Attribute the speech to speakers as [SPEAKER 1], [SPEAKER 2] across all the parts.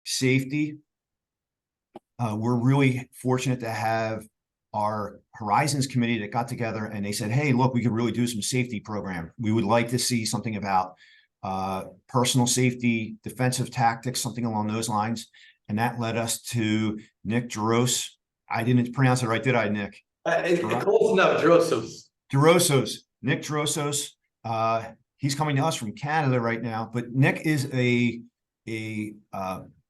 [SPEAKER 1] safety. We're really fortunate to have our Horizons committee that got together and they said, hey, look, we could really do some safety program. We would like to see something about personal safety, defensive tactics, something along those lines. And that led us to Nick Drossos. I didn't pronounce it right, did I, Nick?
[SPEAKER 2] Close enough, Drossos.
[SPEAKER 1] Nick Drossos. He's coming to us from Canada right now, but Nick is a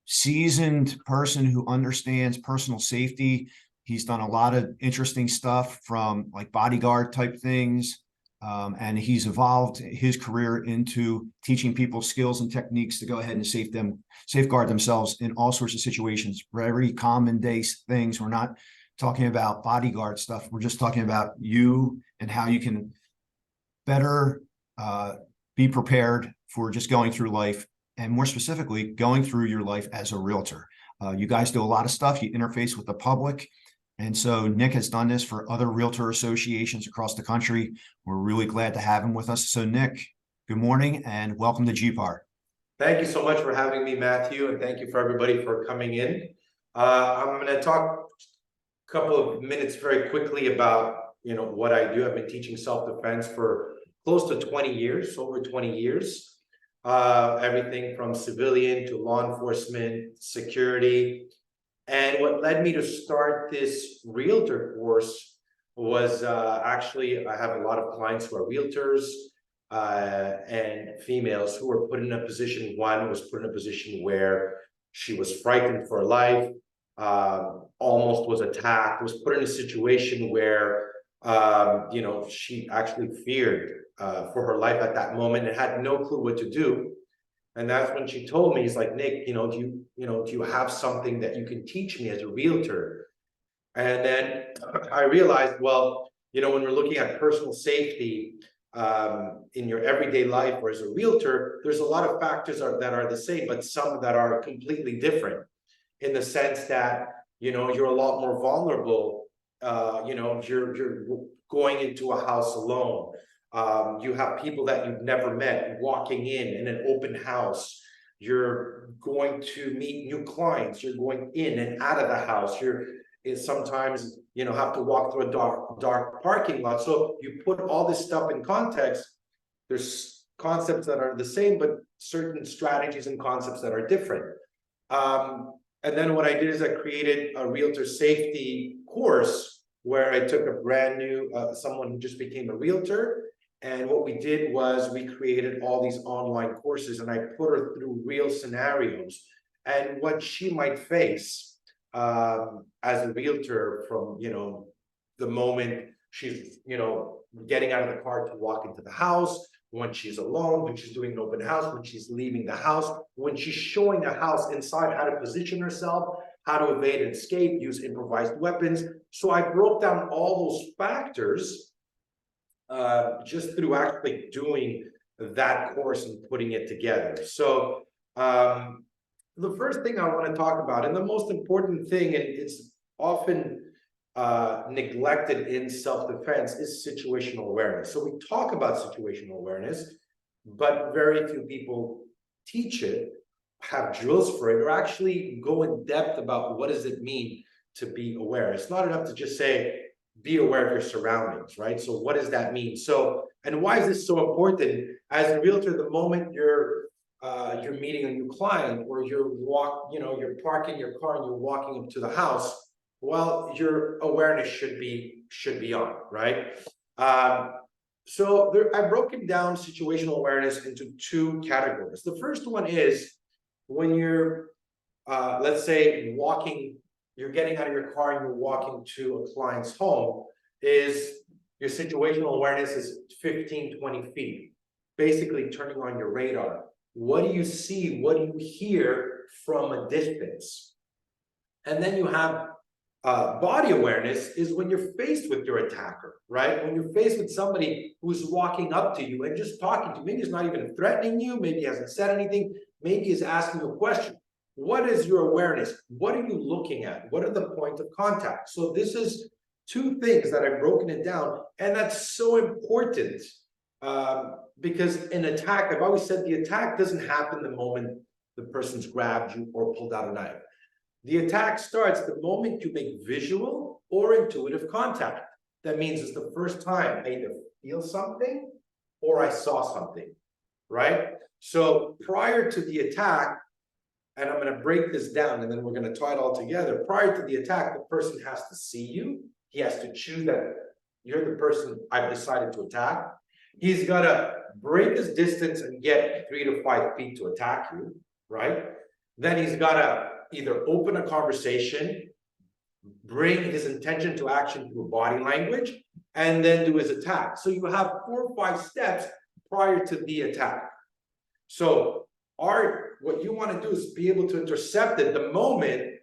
[SPEAKER 1] seasoned person who understands personal safety. He's done a lot of interesting stuff from like bodyguard type things. And he's evolved his career into teaching people skills and techniques to go ahead and safeguard themselves in all sorts of situations, very common day things. We're not talking about bodyguard stuff. We're just talking about you and how you can better be prepared for just going through life, and more specifically, going through your life as a realtor. You guys do a lot of stuff. You interface with the public. And so Nick has done this for other realtor associations across the country. We're really glad to have him with us. So Nick, good morning and welcome to GPAR.
[SPEAKER 2] Thank you so much for having me, Matthew, and thank you for everybody for coming in. I'm going to talk a couple of minutes very quickly about what I do. I've been teaching self-defense for close to 20 years, over 20 years. Everything from civilian to law enforcement, security. And what led me to start this realtor course was actually I have a lot of clients who are realtors and females who were put in a position. One was put in a position where she was frightened for her life, almost was attacked, was put in a situation where she actually feared for her life at that moment and had no clue what to do. And that's when she told me, he's like, Nick, do you have something that you can teach me as a realtor? And then I realized, well, when we're looking at personal safety in your everyday life or as a realtor, there's a lot of factors that are the same, but some that are completely different in the sense that, you're a lot more vulnerable. You're going into a house alone. You have people that you've never met walking in an open house. You're going to meet new clients. You're going in and out of the house. You're sometimes have to walk through a dark parking lot. So you put all this stuff in context. There's concepts that are the same, but certain strategies and concepts that are different. And then what I did is I created a realtor safety course where I took a brand new someone who just became a realtor. And what we did was we created all these online courses and I put her through real scenarios and what she might face as a realtor from, the moment she's, getting out of the car to walk into the house, when she's alone, when she's doing an open house, when she's leaving the house, when she's showing a house inside, how to position herself, how to evade and escape, use improvised weapons. So I broke down all those factors just through actually doing that course and putting it together. So the first thing I want to talk about, and the most important thing, and it's often neglected in self-defense, is situational awareness. So we talk about situational awareness, but very few people teach it, have drills for it, or actually go in depth about what does it mean to be aware. It's not enough to just say, be aware of your surroundings, right? So what does that mean? So, and why is this so important? As a realtor, the moment you're meeting a new client or you're parking your car and you're walking up to the house, well, your awareness should be on, right? So I've broken down situational awareness into two categories. The first one is when you're, let's say, you're getting out of your car and you're walking to a client's home, is your situational awareness is 15, 20 feet, basically turning on your radar. What do you see? What do you hear from a distance? And then you have body awareness is when you're faced with your attacker, right? When you're faced with somebody who's walking up to you and just talking to you, maybe he's not even threatening you, maybe he hasn't said anything, maybe he's asking you a question. What is your awareness? What are you looking at? What are the points of contact? So this is two things that I've broken it down, and that's so important because an attack, I've always said the attack doesn't happen the moment the person's grabbed you or pulled out a knife. The attack starts the moment you make visual or intuitive contact. That means it's the first time I either feel something or I saw something, right? So prior to the attack, and I'm going to break this down and then we're going to tie it all together. Prior to the attack, the person has to see you. He has to choose that you're the person I've decided to attack. He's got to break his distance and get 3 to 5 feet to attack you, right? Then he's got to either open a conversation, bring his intention to action through body language, and then do his attack. So you have 4 or 5 steps prior to the attack. So what you want to do is be able to intercept it the moment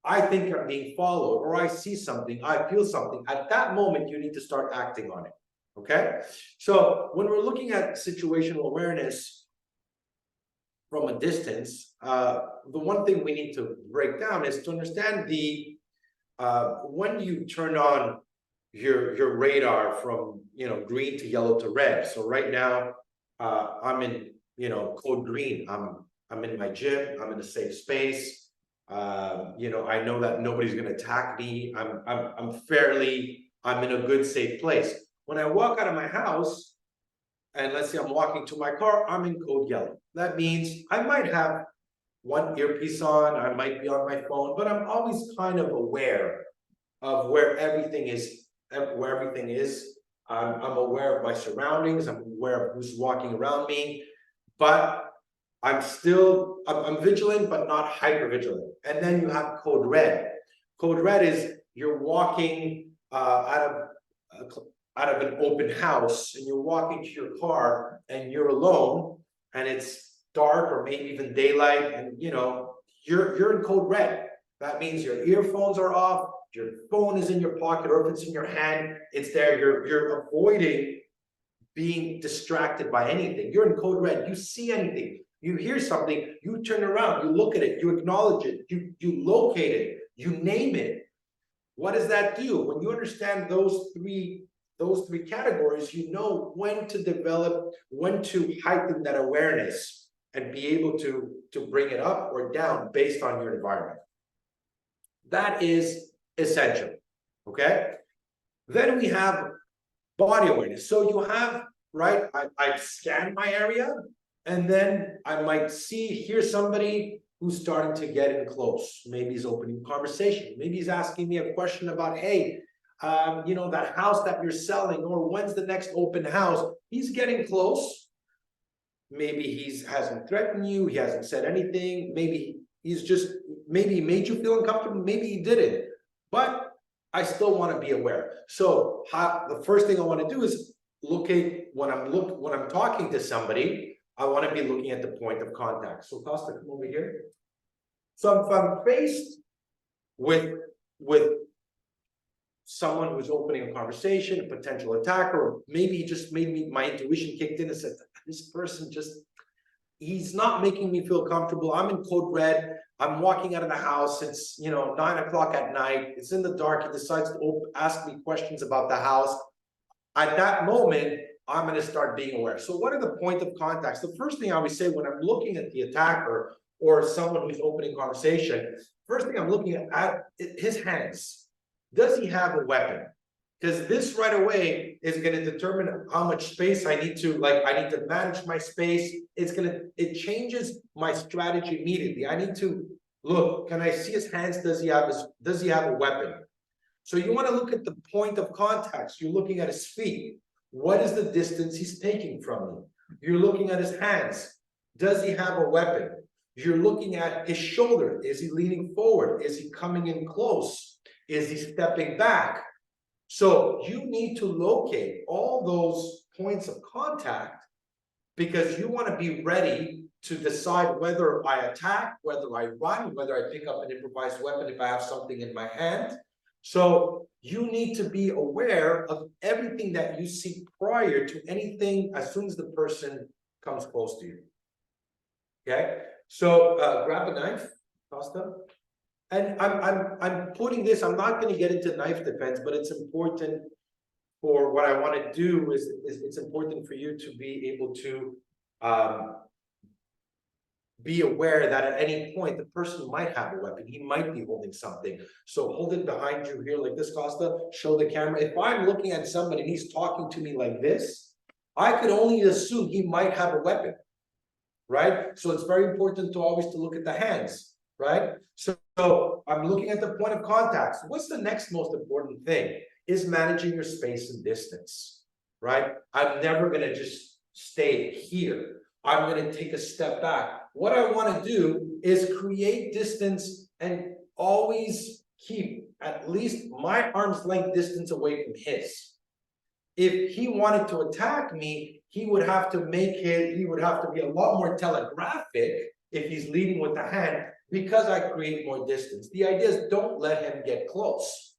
[SPEAKER 2] I think I'm being followed, or I see something, I feel something. At that moment, you need to start acting on it. Okay? So when we're looking at situational awareness from a distance, the one thing we need to break down is to understand when you turn on your radar from green to yellow to red. So right now, I'm in code green. I'm in my gym. I'm in a safe space. I know that nobody's going to attack me. I'm in a good, safe place. When I walk out of my house, and let's say I'm walking to my car, I'm in code yellow. That means I might have one earpiece on, I might be on my phone, but I'm always kind of aware of where everything is. I'm aware of my surroundings. I'm aware of who's walking around me, but I'm vigilant, but not hyper vigilant. And then you have code red. Code red is you're walking out of an open house, and you're walking to your car, and you're alone, and it's dark or maybe even daylight, and you're in code red. That means your earphones are off, your phone is in your pocket, or if it's in your hand, it's there. You're avoiding being distracted by anything. You're in code red. You see anything, you hear something, you turn around, you look at it, you acknowledge it, you locate it, you name it. What does that do? When you understand those three categories, you know when to heighten that awareness and be able to bring it up or down based on your environment. That is essential. Okay. Then we have body awareness. So you have, right, I scan my area, and then I might hear somebody who's starting to get in close. Maybe he's opening conversation. Maybe he's asking me a question about, hey, that house that you're selling, or when's the next open house? He's getting close. Maybe he hasn't threatened you. He hasn't said anything. Maybe maybe he made you feel uncomfortable. Maybe he didn't. But I still want to be aware. So the first thing I want to do is locate when I'm talking to somebody. I want to be looking at the point of contact. So Costa, come over here. So if I'm faced with someone who's opening a conversation, a potential attacker, or maybe just my intuition kicked in and said, this person he's not making me feel comfortable. I'm in code red. I'm walking out of the house. It's 9 o'clock at night. It's in the dark. He decides to ask me questions about the house. At that moment, I'm going to start being aware. So what are the point of contacts? The first thing I always say when I'm looking at the attacker or someone who's opening conversation, first thing I'm looking at his hands. Does he have a weapon? Because this right away is going to determine how much space I need to manage my space. It changes my strategy immediately. I need to look, can I see his hands? Does he have a weapon? So you want to look at the point of contacts. You're looking at his feet. What is the distance he's taking from you? You're looking at his hands. Does he have a weapon? You're looking at his shoulder. Is he leaning forward? Is he coming in close? Is he stepping back? So you need to locate all those points of contact because you want to be ready to decide whether I attack, whether I run, whether I pick up an improvised weapon if I have something in my hand. So you need to be aware of everything that you see prior to anything as soon as the person comes close to you. Okay, so grab a knife, Costa. And I'm putting this, I'm not going to get into knife defense, but it's important for what I want to do is it's important for you to be able to be aware that at any point the person might have a weapon. He might be holding something. So hold it behind you here like this, Costa. Show the camera. If I'm looking at somebody and he's talking to me like this, I could only assume he might have a weapon, right? So it's very important to always to look at the hands, right? So I'm looking at the point of contact. So what's the next most important thing? Is managing your space and distance, right? I'm never going to just stay here. I'm going to take a step back. What I want to do is create distance and always keep at least my arm's length distance away from his. If he wanted to attack me, he would have to be a lot more telegraphic if he's leading with the hand, because I create more distance. The idea is don't let him get close,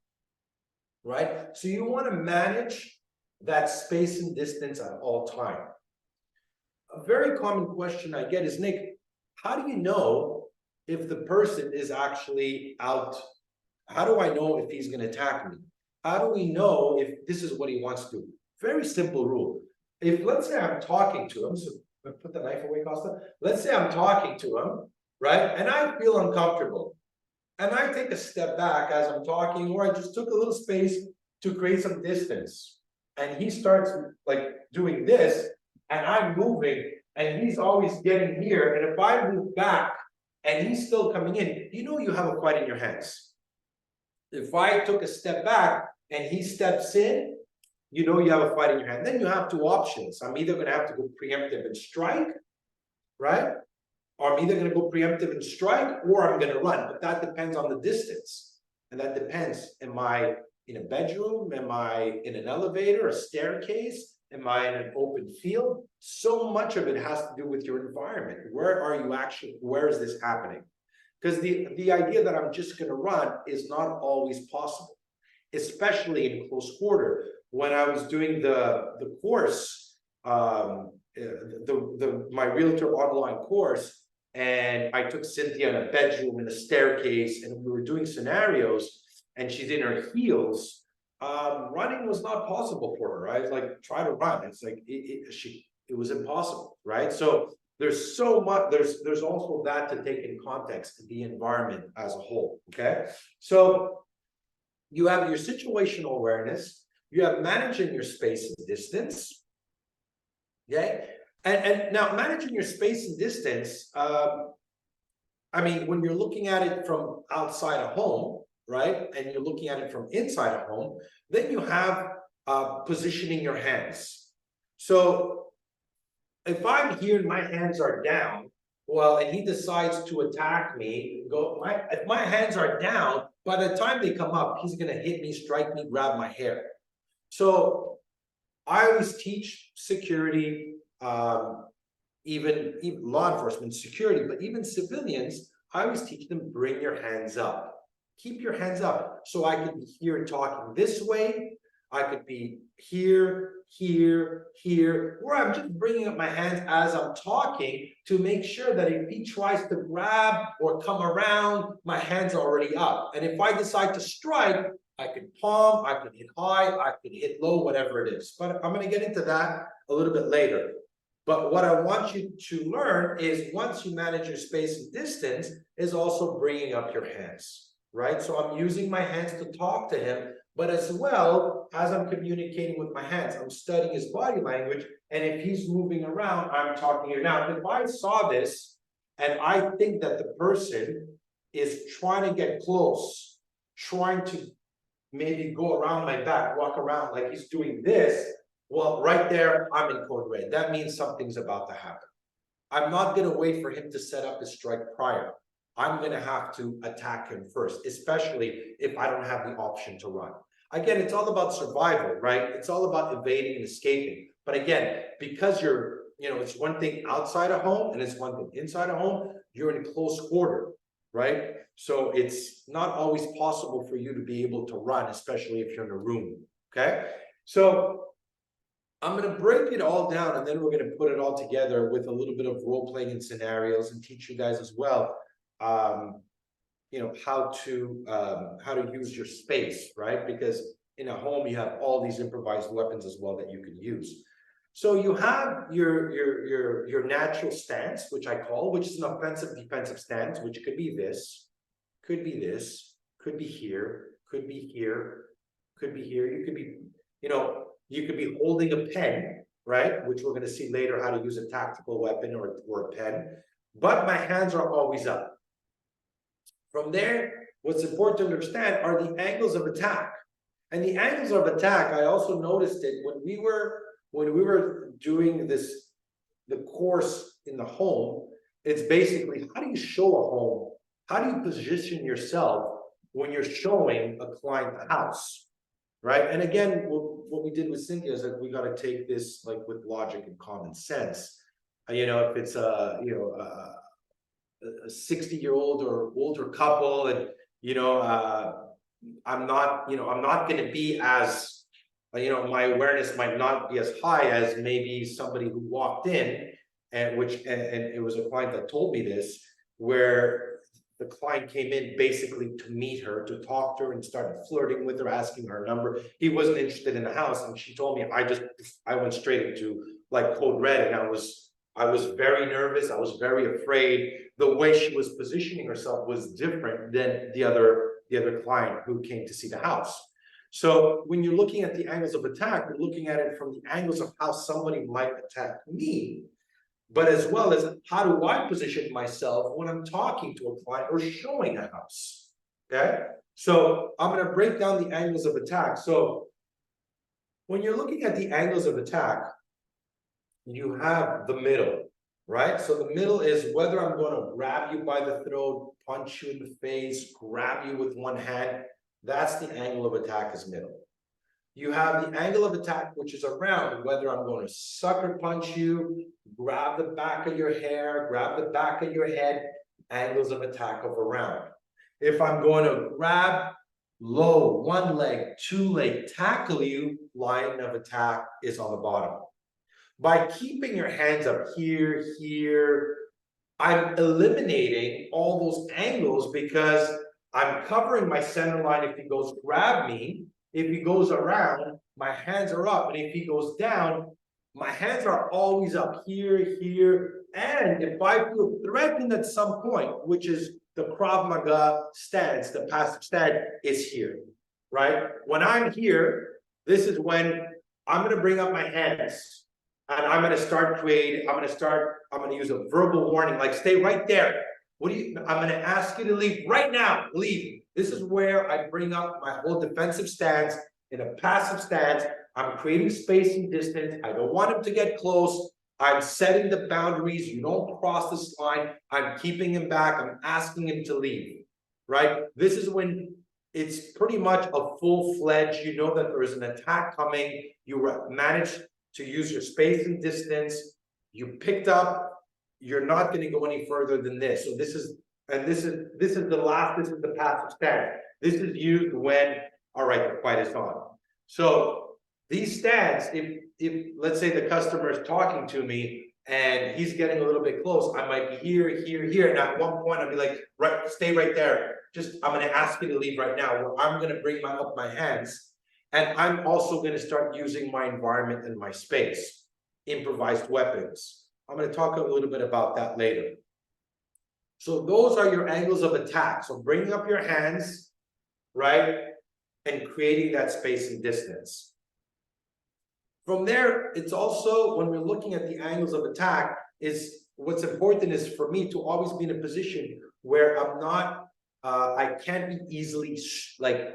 [SPEAKER 2] right? So you want to manage that space and distance at all time. A very common question I get is, Nick, how do you know if the person is actually out? How do I know if he's going to attack me? How do we know if this is what he wants to do? Very simple rule. If, let's say I'm talking to him, so put the knife away, Costa. Let's say I'm talking to him, right? And I feel uncomfortable. And I take a step back as I'm talking, or I just took a little space to create some distance. And he starts like doing this, and I'm moving, and he's always getting here. And if I move back and he's still coming in, you have a fight in your hands. If I took a step back and he steps in, you have a fight in your hand. Then you have two options. I'm either going to have to go preemptive and strike, right? Or I'm either going to go preemptive and strike, or I'm going to run. But that depends on the distance. And that depends, am I in a bedroom? Am I in an elevator, a staircase? Am I in an open field? So much of it has to do with your environment. Where are you actually? Where is this happening? Because the idea that I'm just going to run is not always possible, especially in close quarter. When I was doing the course, my Realtor online course, and I took Cynthia in a bedroom, in a staircase, and we were doing scenarios, and she's in her heels. Running was not possible for her. I was like, try to run. It's like it was impossible, right? So there's so much. There's also that to take in context, the environment as a whole. Okay, so you have your situational awareness. You have managing your space and distance. Okay, and now managing your space and distance. When you're looking at it from outside a home, right, and you're looking at it from inside a home, then you have positioning your hands. So if I'm here and my hands are down, well, and he decides to attack me, if my hands are down, by the time they come up, he's going to hit me, strike me, grab my hair. So I always teach security, even law enforcement, security, but even civilians, I always teach them, bring your hands up. Keep your hands up. So I could be here talking this way. I could be here, here, here, or I'm just bringing up my hands as I'm talking to make sure that if he tries to grab or come around, my hands are already up. And if I decide to strike, I could palm, I could hit high, I could hit low, whatever it is. But I'm going to get into that a little bit later. But what I want you to learn is, once you manage your space and distance, is also bringing up your hands, right? So I'm using my hands to talk to him, but as well as I'm communicating with my hands, I'm studying his body language. And if he's moving around, I'm talking here. Now, if I saw this and I think that the person is trying to get close, trying to maybe go around my back, walk around like he's doing this, well, right there, I'm in code red. That means something's about to happen. I'm not going to wait for him to set up his strike prior. I'm going to have to attack him first, especially if I don't have the option to run. Again, it's all about survival, right? It's all about evading and escaping. But again, because it's one thing outside a home and it's one thing inside a home, you're in close quarter, right? So it's not always possible for you to be able to run, especially if you're in a room, okay? So I'm going to break it all down, and then we're going to put it all together with a little bit of role playing and scenarios, and teach you guys as well, how to use your space, right? Because in a home, you have all these improvised weapons as well that you can use. So you have your natural stance, which I call, which is an offensive defensive stance, which could be this, could be this, could be here, could be here, could be here. You could be, you could be holding a pen, right? Which we're going to see later how to use a tactical weapon or a pen. But my hands are always up. From there, what's important to understand are the angles of attack. And the angles of attack, I also noticed it when we were doing the course in the home. It's basically, how do you show a home? How do you position yourself when you're showing a client a house, right? And again, what we did with Cynthia is that we got to take this like with logic and common sense. If it's a 60-year-old or older couple, and I'm not going to be as, my awareness might not be as high as maybe somebody who walked in, and it was a client that told me this, where the client came in basically to meet her, to talk to her, and started flirting with her, asking her number. He wasn't interested in the house, and she told me, I went straight into like code red, and I was very nervous. I was very afraid. The way she was positioning herself was different than the other client who came to see the house. So when you're looking at the angles of attack, you're looking at it from the angles of how somebody might attack me, but as well as how do I position myself when I'm talking to a client or showing a house, okay? So I'm going to break down the angles of attack. So when you're looking at the angles of attack, you have the middle, right? So the middle is whether I'm going to grab you by the throat, punch you in the face, grab you with one hand. That's the angle of attack is middle. You have the angle of attack, which is around, whether I'm going to sucker punch you, grab the back of your hair, grab the back of your head, angles of attack of around. If I'm going to grab low, one leg, two leg, tackle you, line of attack is on the bottom. By keeping your hands up here, I'm eliminating all those angles because I'm covering my center line. If he goes grab me, if he goes around, my hands are up. And if he goes down, my hands are always up here. And if I feel threatened at some point, which is the Krav Maga stance, the passive stance is here, right? When I'm here, this is when I'm going to bring up my hands. And I'm going to start I'm going to use a verbal warning, like stay right there. I'm going to ask you to leave right now, leave. This is where I bring up my whole defensive stance. In a passive stance, I'm creating space and distance. I don't want him to get close. I'm setting the boundaries. You don't cross this line. I'm keeping him back. I'm asking him to leave, right? This is when it's pretty much a full-fledged, you know that there is an attack coming. You manage to use your space and distance. You picked up. You're not going to go any further than this. So this is the passive stance. This is used when, all right, the fight is on. So these stance, if let's say the customer is talking to me and he's getting a little bit close, I might be here, and at one point I'll be like, right, stay right there. I'm going to ask you to leave right now. Where I'm going to bring up my hands, and I'm also going to start using my environment and my space, improvised weapons. I'm going to talk a little bit about that later. So those are your angles of attack. So bringing up your hands, right, and creating that space and distance. From there, it's also, when we're looking at the angles of attack, is what's important is for me to always be in a position where I'm not, I can't be easily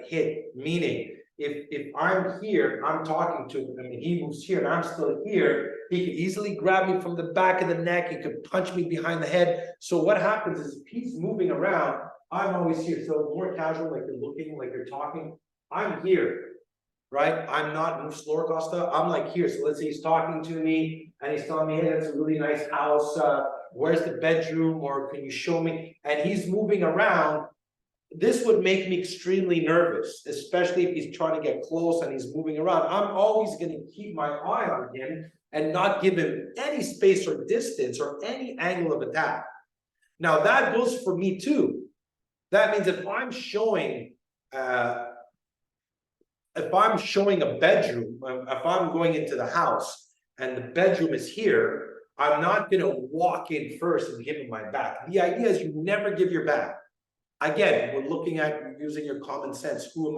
[SPEAKER 2] hit. Meaning, if I'm here, I'm talking to him, I mean, he moves here and I'm still here, he could easily grab me from the back of the neck, he could punch me behind the head. So what happens is, if he's moving around, I'm always here. So more casual, like you're looking, like you're talking, I'm here, right? I'm not, move slower, Costa, I'm like here. So let's say he's talking to me and he's telling me, hey, that's a really nice house, where's the bedroom, or can you show me? And he's moving around. This would make me extremely nervous, especially if he's trying to get close and he's moving around. I'm always going to keep my eye on him and not give him any space or distance or any angle of attack. Now that goes for me too. That means if I'm showing a bedroom, if I'm going into the house and the bedroom is here, I'm not going to walk in first and give him my back. The idea is you never give your back. Again, we're looking at using your common sense. Who am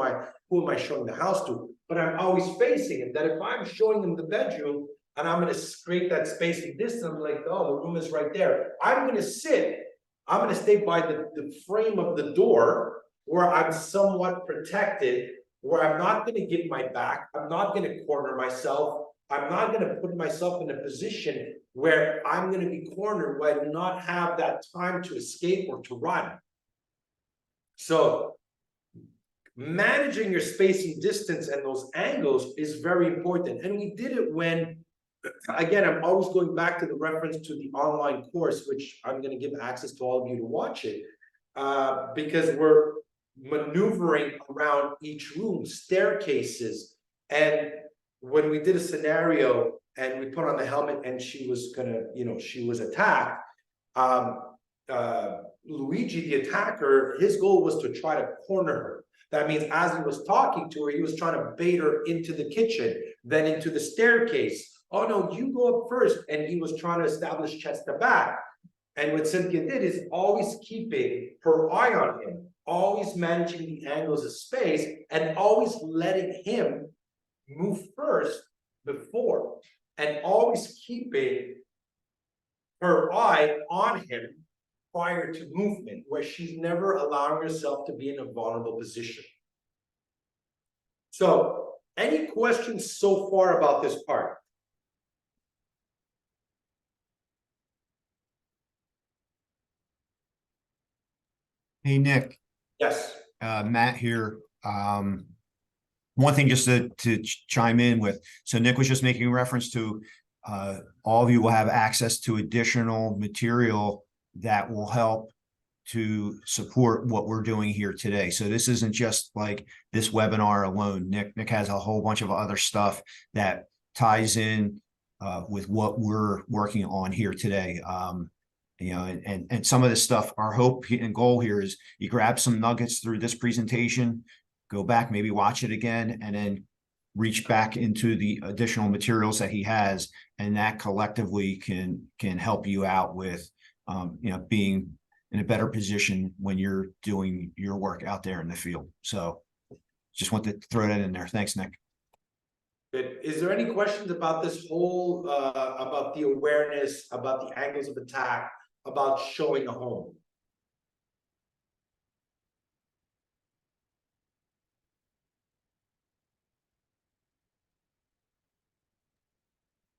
[SPEAKER 2] I showing the house to? But I'm always facing it, that if I'm showing him the bedroom and I'm going to create that spacing distance, I'm like, oh, the room is right there. I'm going to stay by the frame of the door where I'm somewhat protected, where I'm not going to give my back. I'm not going to corner myself. I'm not going to put myself in a position where I'm going to be cornered, where I do not have that time to escape or to run. So managing your spacing distance and those angles is very important. And we did it when, again, I'm always going back to the reference to the online course, which I'm going to give access to all of you to watch it, because we're maneuvering around each room, staircases. And when we did a scenario and we put on the helmet and she was attacked, Luigi, the attacker, his goal was to try to corner her. That means as he was talking to her, he was trying to bait her into the kitchen, then into the staircase. Oh no, you go up first. And he was trying to establish chest to back. And what Cynthia did is always keeping her eye on him, always managing the angles of space, and always letting him move first before, and always keeping her eye on him prior to movement, where she's never allowing herself to be in a vulnerable position. So, any questions so far about this part?
[SPEAKER 1] Hey, Nick,
[SPEAKER 2] Yes.
[SPEAKER 1] Matt here. One thing just to chime in with, so Nick was just making reference to all of you will have access to additional material that will help to support what we're doing here today. So this isn't just like this webinar alone. Nick has a whole bunch of other stuff that ties in with what we're working on here today. And some of this stuff, our hope and goal here is you grab some nuggets through this presentation, go back, maybe watch it again, and then reach back into the additional materials that he has, and that collectively can help you out with being in a better position when you're doing your work out there in the field. So just want to throw that in there. Thanks, Nick.
[SPEAKER 2] Good. Is there any questions about this whole about the awareness, about the angles of attack, about showing a home?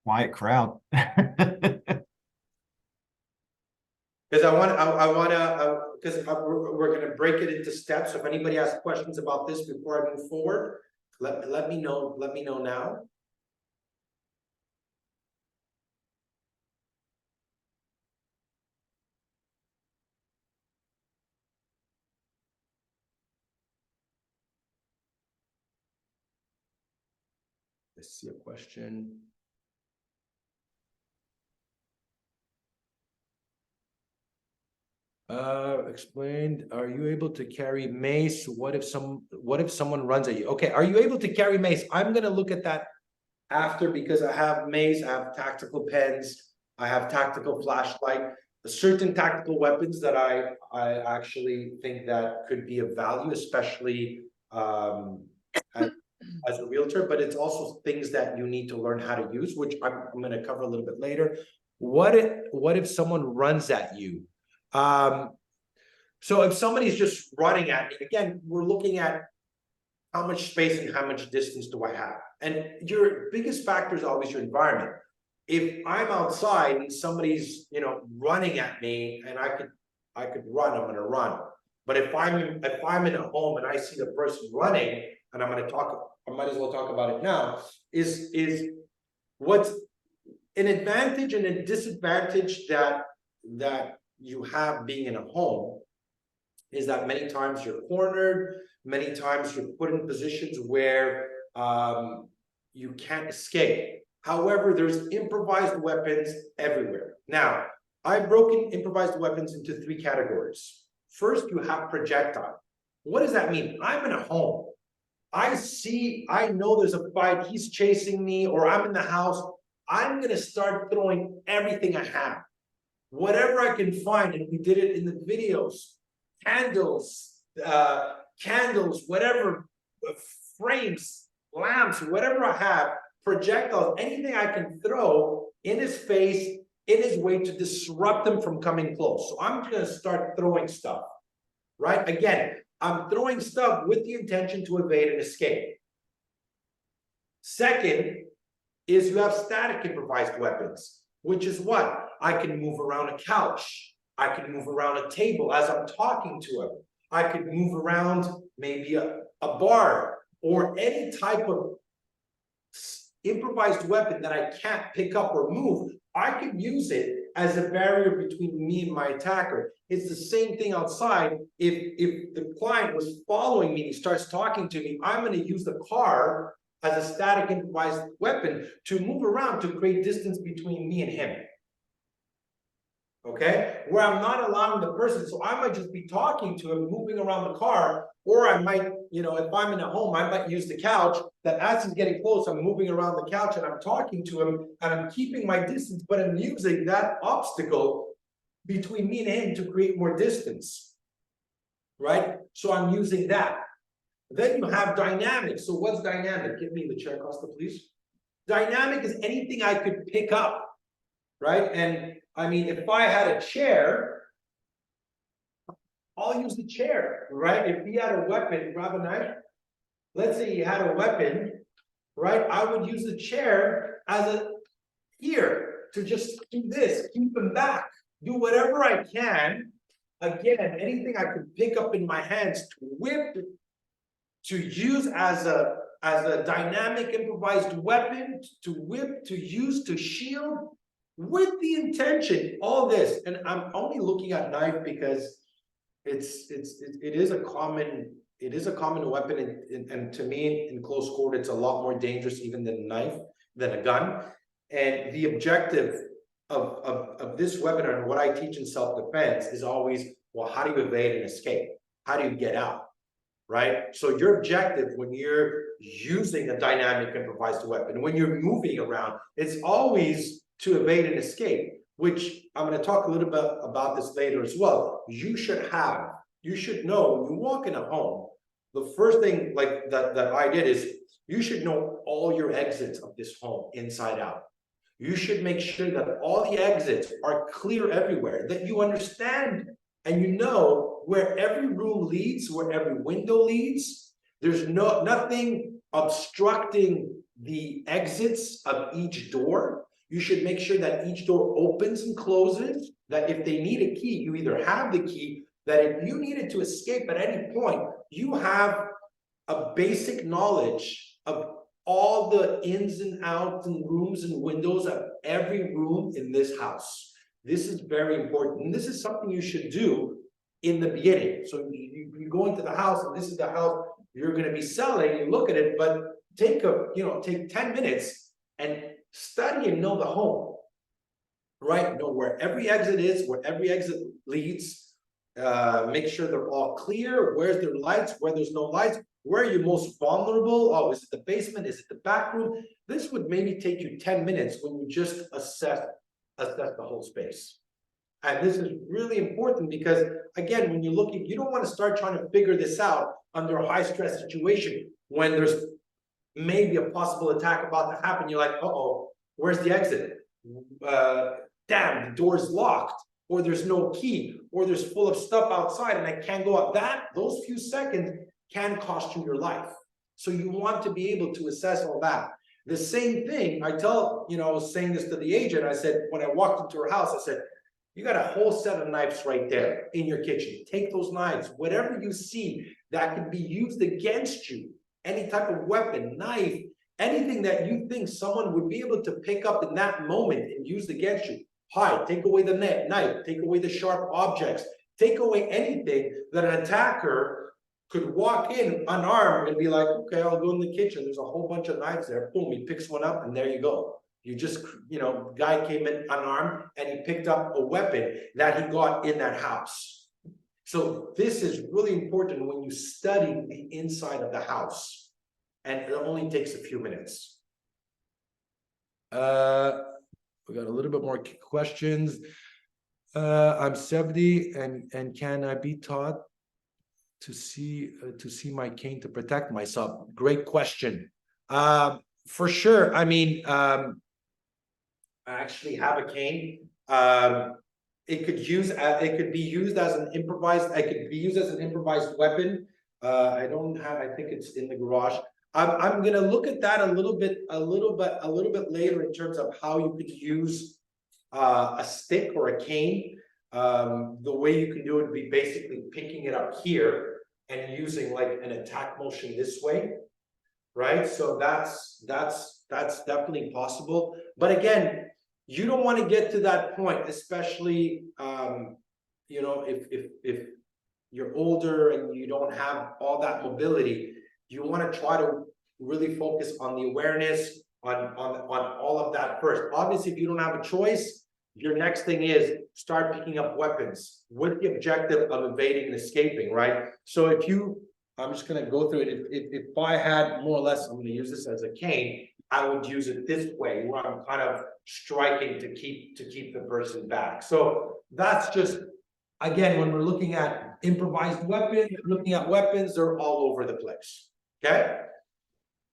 [SPEAKER 1] Quiet crowd.
[SPEAKER 2] Because we're going to break it into steps. So if anybody has questions about this before I move forward, let me know. Let me know now. Let's see a question. Explained. Are you able to carry mace? What if someone runs at you? Okay, are you able to carry mace? I'm gonna look at that after, because I have mace, I have tactical pens, I have tactical flashlight, certain tactical weapons that I actually think that could be of value, especially as a realtor, but it's also things that you need to learn how to use, which I'm going to cover a little bit later. What if someone runs at you? So if somebody's just running at me, again, we're looking at how much space and how much distance do I have? And your biggest factor is always your environment. If I'm outside and somebody's, running at me, and I could run, I'm going to run. But if I'm in a home and I see the person running, and I might as well talk about it now, is what's an advantage and a disadvantage that you have being in a home is that many times you're cornered, many times you're put in positions where you can't escape. However, there's improvised weapons everywhere. Now, I've broken improvised weapons into 3 categories. First, you have projectile. What does that mean? I'm in a home. I know there's a fight, he's chasing me, or I'm in the house. I'm gonna start throwing everything I have. Whatever I can find, and we did it in the videos, candles, whatever, frames, lamps, whatever I have, projectiles, anything I can throw in his face, in his way to disrupt him from coming close. So I'm gonna start throwing stuff, right? Again, I'm throwing stuff with the intention to evade and escape. Second is you have static improvised weapons, which is what? I can move around a couch. I can move around a table as I'm talking to him. I could move around maybe a bar or any type of improvised weapon that I can't pick up or move. I could use it as a barrier between me and my attacker. It's the same thing outside. If the client was following me and he starts talking to me, I'm going to use the car as a static improvised weapon to move around to create distance between me and him. Okay, where I'm not allowing the person, so I might just be talking to him, moving around the car, or I might, you know, if I'm in a home, I might use the couch, that as he's getting close, I'm moving around the couch and I'm talking to him and I'm keeping my distance, but I'm using that obstacle between me and him to create more distance, right? So I'm using that. Then you have dynamic. So what's dynamic? Give me the chair, Costa, please. Dynamic is anything I could pick up, right? And I mean, if I had a chair, I'll use the chair, right? If he had a weapon, grab a knife. Let's say he had a weapon, right? I would use the chair as a here to just do this, keep him back, do whatever I can. Again, anything I could pick up in my hands to whip, to use as a dynamic improvised weapon, to whip, to use, to shield, with the intention, all this. And I'm only looking at knife because it is a common weapon, and to me, in close quarter, it's a lot more dangerous even than a knife, than a gun. And the objective of this webinar and what I teach in self-defense is always, well, how do you evade and escape? How do you get out? Right? So your objective when you're using a dynamic improvised weapon, when you're moving around, it's always to evade and escape, which I'm going to talk a little bit about this later as well. You should know when you walk in a home, the first thing like that I did is you should know all your exits of this home inside out. You should make sure that all the exits are clear everywhere, that you understand and you know where every room leads, where every window leads. There's nothing obstructing the exits of each door. You should make sure that each door opens and closes, that if they need a key, you either have the key, that if you needed to escape at any point, you have a basic knowledge of all the ins and outs and rooms and windows of every room in this house. This is very important. And this is something you should do in the beginning. So you go into the house and this is the house you're going to be selling, you look at it, but take 10 minutes and study and know the home, right? Know where every exit is, where every exit leads. Make sure they're all clear. Where's their lights, where there's no lights, where are you most vulnerable? Oh, is it the basement? Is it the back room? This would maybe take you 10 minutes when you just assess the whole space. And this is really important because, again, when you're looking, you don't want to start trying to figure this out under a high stress situation when there's maybe a possible attack about to happen. You're like, uh-oh, where's the exit? Damn, the door's locked, or there's no key, or there's full of stuff outside and I can't go up. Those few seconds can cost you your life. So you want to be able to assess all that. The same thing, I was saying this to the agent. I said, when I walked into her house, I said, you got a whole set of knives right there in your kitchen. Take those knives, whatever you see that can be used against you, any type of weapon, knife, anything that you think someone would be able to pick up in that moment and use against you. Hide, take away the knife, take away the sharp objects, take away anything that an attacker could walk in unarmed and be like, okay, I'll go in the kitchen. There's a whole bunch of knives there. Boom, he picks one up and there you go. You just, guy came in unarmed and he picked up a weapon that he got in that house. So this is really important when you study the inside of the house. And it only takes a few minutes. We got a little bit more questions. I'm 70 and can I be taught to see my cane to protect myself? Great question. For sure. I mean, I actually have a cane. It could be used as an improvised. I could be used as an improvised weapon. I don't have. I think it's in the garage. I'm gonna look at that a little bit later in terms of how you could use a stick or a cane. The way you can do it would be basically picking it up here and using like an attack motion this way, right? So that's definitely possible. But again, you don't want to get to that point, especially you know, if you're older and you don't have all that mobility. You want to try to really focus on the awareness on all of that first. Obviously, if you don't have a choice, your next thing is start picking up weapons with the objective of evading and escaping, right? So if you, I'm just going to go through it. If I had more or less, I'm going to use this as a cane, I would use it this way, where I'm kind of striking to keep the person back. So that's just, again, when we're looking at improvised weapons, looking at weapons, they're all over the place. Okay.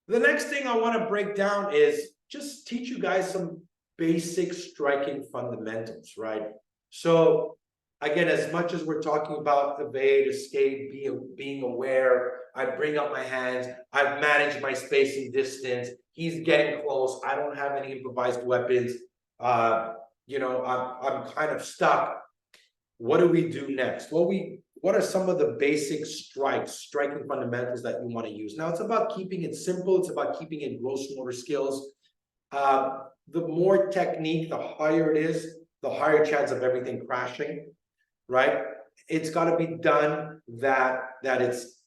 [SPEAKER 2] The next thing I want to break down is just teach you guys some basic striking fundamentals, right? So again, as much as we're talking about evade, escape, being aware, I bring up my hands, I've managed my spacing distance, he's getting close, I don't have any improvised weapons, you know, I'm kind of stuck. What do we do next? Well, what are some of the basic striking fundamentals that you want to use? Now, it's about keeping it simple. It's about keeping it gross motor skills. The more technique, the higher it is, the higher chance of everything crashing, right? It's got to be done that it's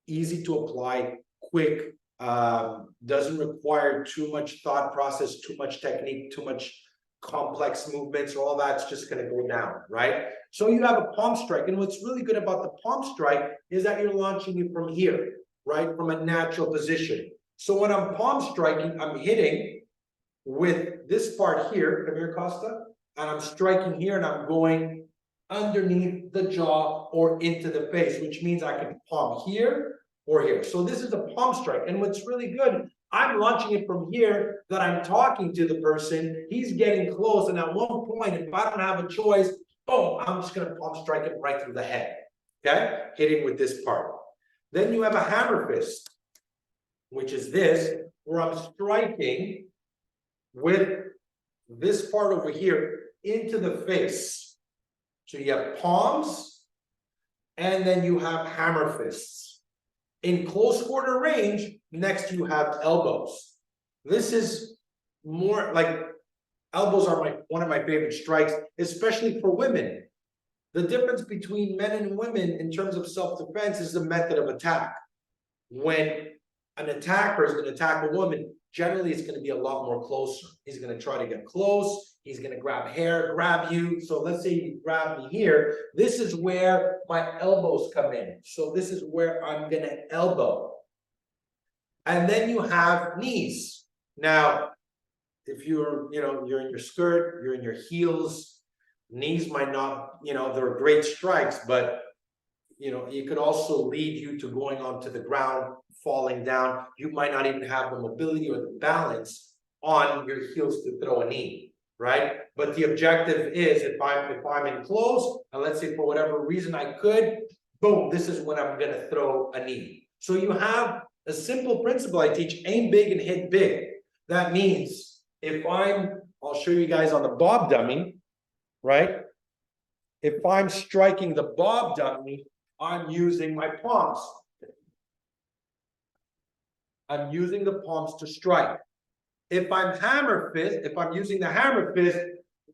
[SPEAKER 2] easy to apply, quick, doesn't require too much thought process, too much technique, too much complex movements, or all that's just going to go down, right? So you have a palm strike, and what's really good about the palm strike is that you're launching it from here, right? From a natural position. So when I'm palm striking, I'm hitting with this part here, come here, Costa, and I'm striking here, and I'm going underneath the jaw or into the face, which means I can palm here or here. So this is a palm strike, and what's really good, I'm launching it from here, that I'm talking to the person, he's getting close, and at one point, if I don't have a choice, boom, I'm just going to palm strike it right through the head, okay? Hitting with this part. Then you have a hammer fist, which is this, where I'm striking with this part over here into the face. So you have palms, and then you have hammer fists. In close quarter range, next you have elbows. This is more like, elbows are one of my favorite strikes, especially for women. The difference between men and women in terms of self-defense is the method of attack. When an attacker is going to attack a woman, generally it's going to be a lot more closer. He's going to try to get close. He's going to grab hair, grab you. So let's say you grab me here. This is where my elbows come in. So this is where I'm going to elbow. And then you have knees. Now, if you're in your skirt, you're in your heels, knees might not, they're great strikes, but it could also lead you to going onto the ground, falling down. You might not even have the mobility or the balance on your heels to throw a knee, right? But the objective is, if I'm in close, and let's say for whatever reason I could, boom, this is when I'm gonna throw a knee. So you have a simple principle I teach: aim big and hit big. That means if I'll show you guys on the bob dummy, right? If I'm striking the bob dummy, I'm using my palms. I'm using the palms to strike. If I'm using the hammer fist,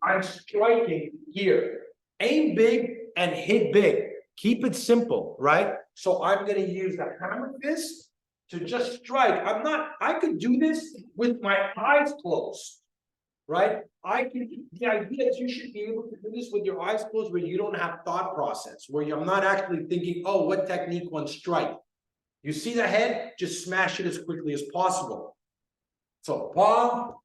[SPEAKER 2] I'm striking here. Aim big and hit big. Keep it simple, right? So I'm going to use the hammer fist to just strike. I could do this with my eyes closed, right? The idea is you should be able to do this with your eyes closed, where you don't have thought process, where you're not actually thinking, oh, what technique, one strike. You see the head, just smash it as quickly as possible. So palm,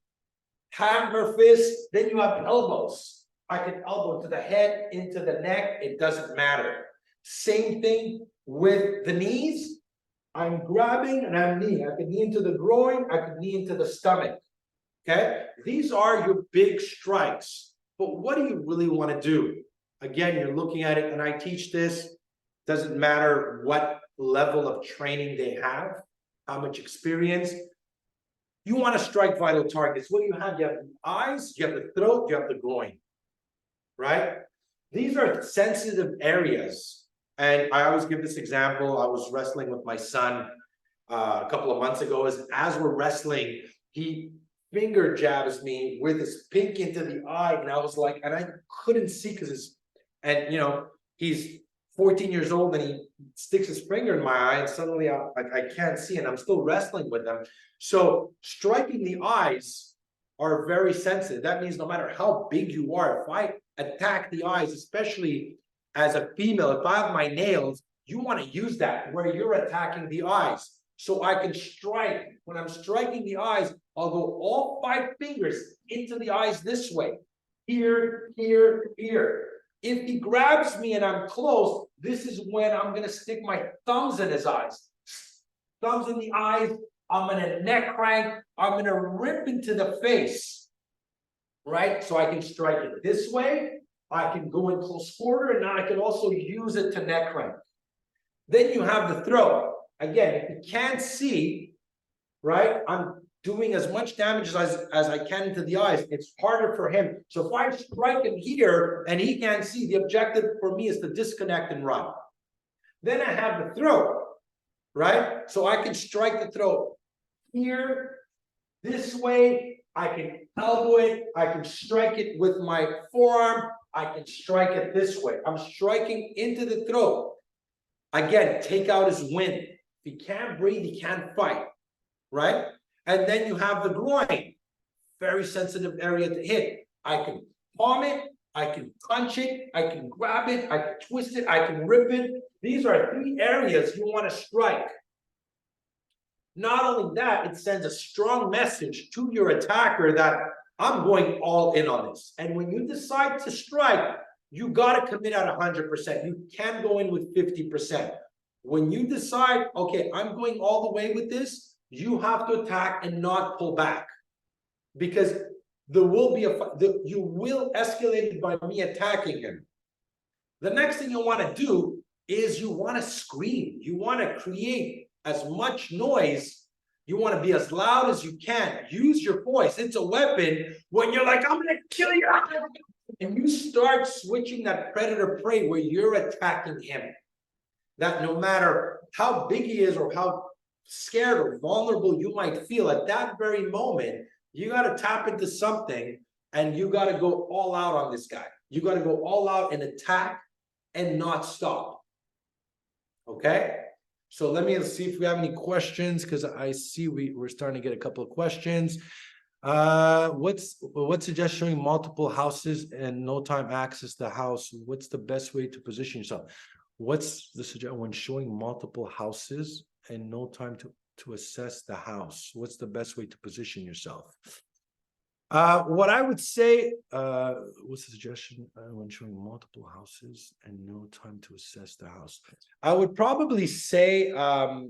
[SPEAKER 2] hammer fist, then you have elbows. I can elbow to the head, into the neck, it doesn't matter. Same thing with the knees. I'm grabbing and I'm kneeing. I can knee into the groin, I can knee into the stomach. Okay, these are your big strikes. But what do you really want to do? Again, you're looking at it, and I teach this. Doesn't matter what level of training they have, how much experience. You want to strike vital targets. What do you have? You have the eyes, you have the throat, you have the groin, right? These are sensitive areas. And I always give this example. I was wrestling with my son a couple of months ago. As we're wrestling, he finger jabs me with his pinky into the eye, and I was like, and I couldn't see because and you know, he's 14 years old and he sticks his finger in my eye, and suddenly I can't see, and I'm still wrestling with them. So striking the eyes are very sensitive. That means no matter how big you are, if I attack the eyes, especially as a female, if I have my nails, you want to use that where you're attacking the eyes. So I can strike. When I'm striking the eyes, I'll go all 5 fingers into the eyes this way. Here, here, here. If he grabs me and I'm close, this is when I'm going to stick my thumbs in his eyes. Thumbs in the eyes. I'm going to neck crank. I'm going to rip into the face. Right? So I can strike it this way. I can go in close quarter, and I can also use it to neck crank. Then you have the throat. Again, if you can't see, right, I'm doing as much damage as I can into the eyes. It's harder for him. So if I strike him here and he can't see, the objective for me is to disconnect and run. Then I have the throat, right? So I can strike the throat here, this way. I can elbow it. I can strike it with my forearm. I can strike it this way. I'm striking into the throat. Again, take out his wind. If he can't breathe, he can't fight, right? And then you have the groin, very sensitive area to hit. I can palm it, I can punch it, I can grab it, I can twist it, I can rip it. These are 3 areas you want to strike. Not only that, it sends a strong message to your attacker that I'm going all in on this. And when you decide to strike, you got to commit at 100%. You can't go in with 50%. When you decide, okay, I'm going all the way with this, you have to attack and not pull back. Because there will be you will escalate it by me attacking him. The next thing you want to do is you want to scream. You want to create as much noise. You want to be as loud as you can. Use your voice. It's a weapon when you're like, I'm going to kill you. And you start switching that predator-prey where you're attacking him. That no matter how big he is or how scared or vulnerable you might feel at that very moment, you got to tap into something and you got to go all out on this guy. You got to go all out and attack and not stop. Okay? So let me see if we have any questions, because I see we're starting to get a couple of questions. What's suggests showing multiple houses and no time access the house? What's the best way to position yourself? What's the suggestion when showing multiple houses and no time to assess the house? What's the best way to position yourself? What I would say, what's the suggestion when showing multiple houses and no time to assess the house? I would probably say, I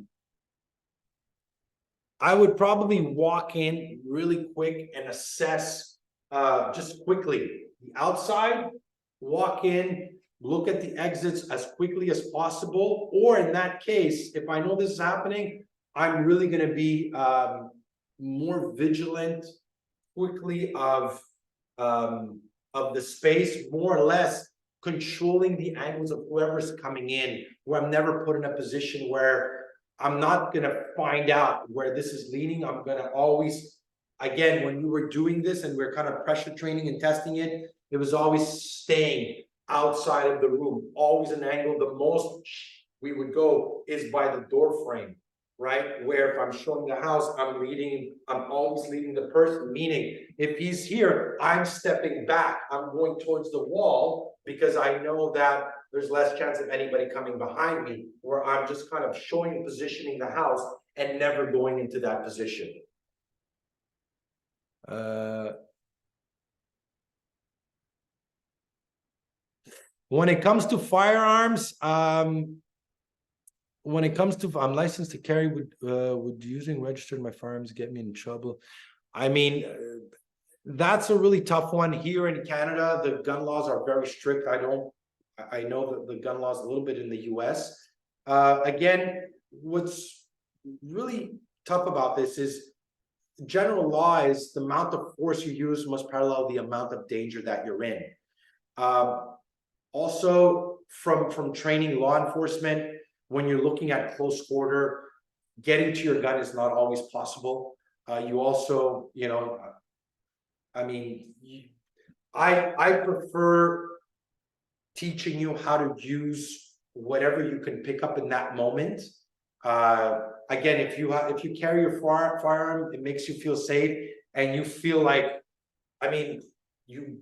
[SPEAKER 2] would probably walk in really quick and assess just quickly the outside, walk in, look at the exits as quickly as possible. Or in that case, if I know this is happening, I'm really going to be more vigilant quickly of the space, more or less controlling the angles of whoever's coming in, where I'm never put in a position where I'm not going to find out where this is leading. I'm going to always, again, when we were doing this and we're kind of pressure training and testing it, it was always staying outside of the room, always an angle. The most we would go is by the door frame, right? Where if I'm showing the house, I'm always leading the person, meaning if he's here, I'm stepping back. I'm going towards the wall because I know that there's less chance of anybody coming behind me, where I'm just kind of showing and positioning the house and never going into that position. When it comes to firearms, I'm licensed to carry. Would using registered my firearms get me in trouble? I mean, that's a really tough one. Here in Canada, the gun laws are very strict. I know that the gun laws a little bit in the US. Again, what's really tough about this is general law is the amount of force you use must parallel the amount of danger that you're in. Also, from training law enforcement, when you're looking at close quarter, getting to your gun is not always possible. You also, I mean, I prefer teaching you how to use whatever you can pick up in that moment. Again, if you carry your firearm, it makes you feel safe, and you feel like, I mean, you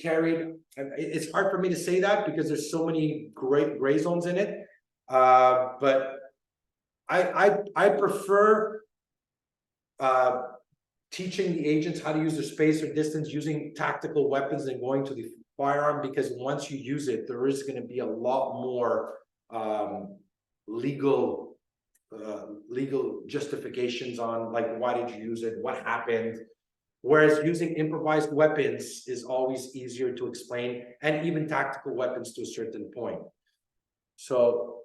[SPEAKER 2] carry it. It's hard for me to say that because there's so many gray zones in it. But I prefer teaching the agents how to use their space or distance using tactical weapons and going to the firearm, because once you use it, there is going to be a lot more legal justifications on, like, why did you use it, what happened. Whereas using improvised weapons is always easier to explain, and even tactical weapons to a certain point. So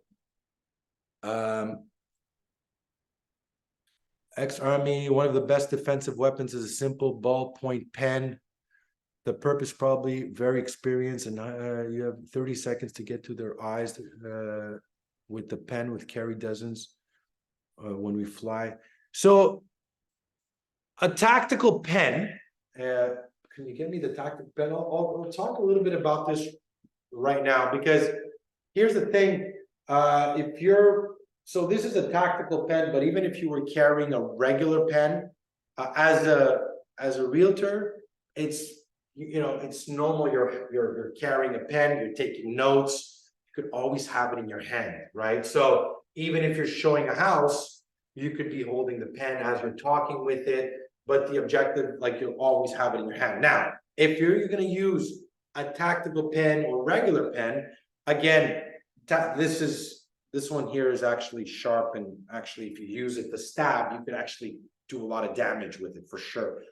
[SPEAKER 2] ex-army, one of the best defensive weapons is a simple ballpoint pen. The purpose probably very experienced, and you have 30 seconds to get to their eyes with the pen, with carry dozens when we fly. So a tactical pen, can you get me the tactical pen? I'll talk a little bit about this right now, because here's the thing. So this is a tactical pen, but even if you were carrying a regular pen, as a realtor, it's normal. You're carrying a pen, you're taking notes. You could always have it in your hand, right? So even if you're showing a house, you could be holding the pen as you're talking with it, but the objective, like, you'll always have it in your hand. Now, if you're going to use a tactical pen or regular pen, again, this one here is actually sharp, and actually, if you use it to stab, you could actually do a lot of damage with it for sure.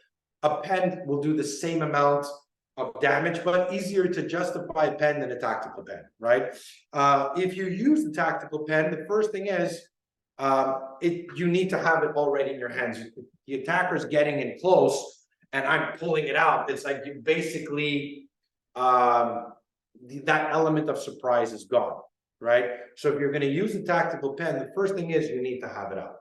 [SPEAKER 2] A pen will do the same amount of damage, but easier to justify a pen than a tactical pen, right? If you use the tactical pen, the first thing is you need to have it already in your hands. The attacker's getting in close, and I'm pulling it out. It's like you basically that element of surprise is gone, right? So if you're going to use a tactical pen, the first thing is you need to have it out.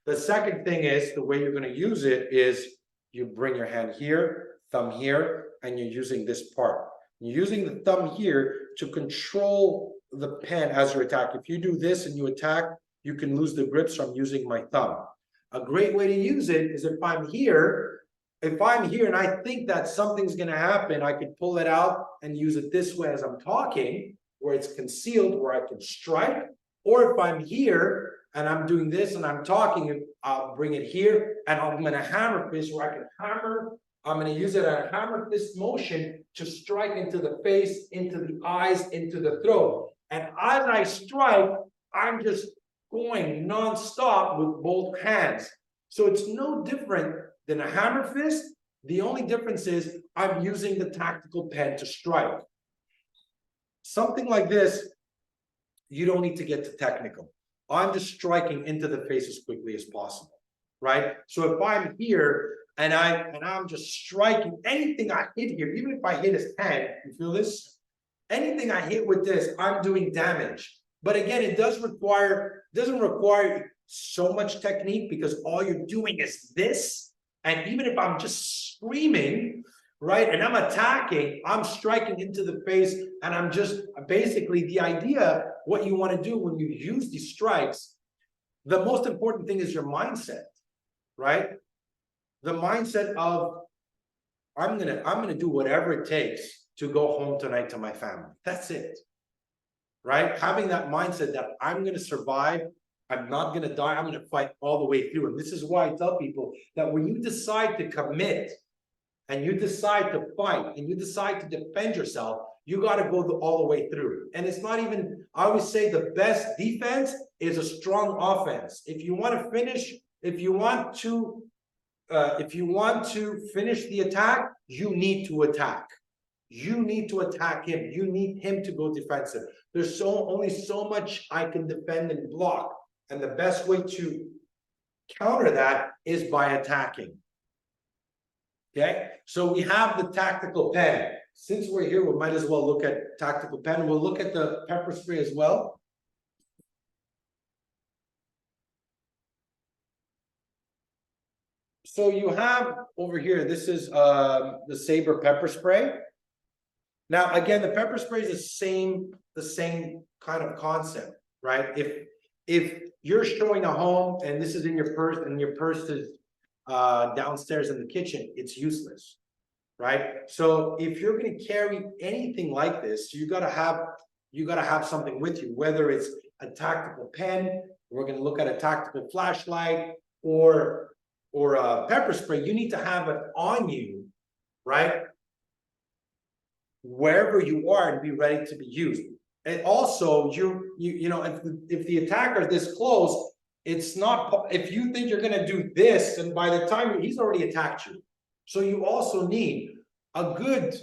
[SPEAKER 2] The second thing is, the way you're going to use it is you bring your hand here, thumb here, and you're using this part. You're using the thumb here to control the pen as you attack. If you do this and you attack, you can lose the grip, so I'm using my thumb. A great way to use it is if I'm here and I think that something's going to happen, I could pull it out and use it this way as I'm talking, where it's concealed, where I can strike. Or if I'm here and I'm doing this and I'm talking, I'll bring it here and I'm going to hammer fist, where I can hammer. I'm going to use it as a hammer fist motion to strike into the face, into the eyes, into the throat. And as I strike, I'm just going non-stop with both hands. So it's no different than a hammer fist. The only difference is I'm using the tactical pen to strike. Something like this, you don't need to get to technical. I'm just striking into the face as quickly as possible, right? So if I'm here and I'm just striking, anything I hit here, even if I hit his head, you feel this? Anything I hit with this, I'm doing damage. But again, it doesn't require so much technique, because all you're doing is this. And even if I'm just screaming, right, and I'm attacking, I'm striking into the face, and I'm just basically, the idea, what you want to do when you use these strikes, the most important thing is your mindset, right? The mindset of, I'm gonna do whatever it takes to go home tonight to my family. That's it. Right? Having that mindset that I'm going to survive, I'm not going to die, I'm going to fight all the way through. And this is why I tell people that when you decide to commit and you decide to fight and you decide to defend yourself, you got to go all the way through. And it's not even, I always say the best defense is a strong offense. If you want to finish, if you want to finish the attack, you need to attack. You need to attack him. You need him to go defensive. There's only so much I can defend and block. And the best way to counter that is by attacking. Okay, so we have the tactical pen. Since we're here, we might as well look at tactical pen. We'll look at the pepper spray as well. So you have over here, this is the Sabre pepper spray. Now, again, the pepper spray is the same kind of concept, right? If you're showing a home and this is in your purse and your purse is downstairs in the kitchen, it's useless, right? So if you're going to carry anything like this, you got to have something with you, whether it's a tactical pen, we're going to look at a tactical flashlight, or a pepper spray. You need to have it on you, right, wherever you are, and be ready to be used. And also, you know, if the attacker is this close, it's not, if you think you're going to do this, and by the time he's already attacked you. So you also need a good,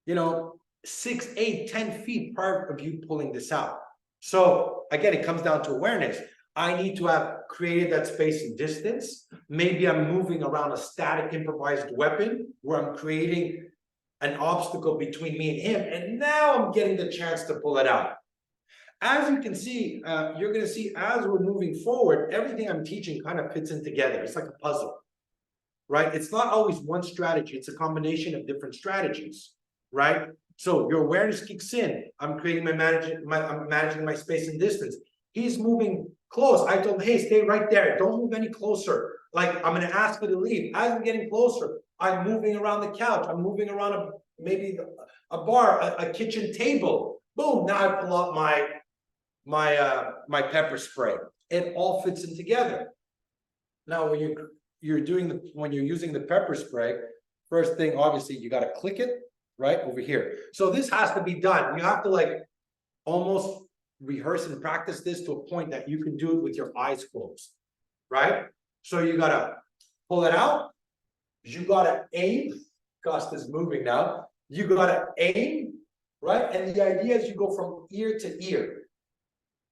[SPEAKER 2] you know, 6, 8, 10 feet prior of you pulling this out. So again, it comes down to awareness. I need to have created that space and distance. Maybe I'm moving around a static improvised weapon where I'm creating an obstacle between me and him, and now I'm getting the chance to pull it out. As you can see, you're going to see as we're moving forward, everything I'm teaching kind of fits in together. It's like a puzzle, right? It's not always one strategy. It's a combination of different strategies, right? So your awareness kicks in. I'm managing my space and distance. He's moving close. I told him, hey, stay right there. Don't move any closer. Like, I'm going to ask you to leave. As I'm getting closer, I'm moving around the couch. I'm moving around maybe a bar, a kitchen table. Boom, now I pull out my pepper spray. It all fits in together. Now, when you're using the pepper spray, first thing, obviously, you got to click it right over here. So this has to be done. You have to like almost rehearse and practice this to a point that you can do it with your eyes closed, right? So you got to pull it out. You got to aim. Cost is moving now. You got to aim, right? And the idea is you go from ear to ear,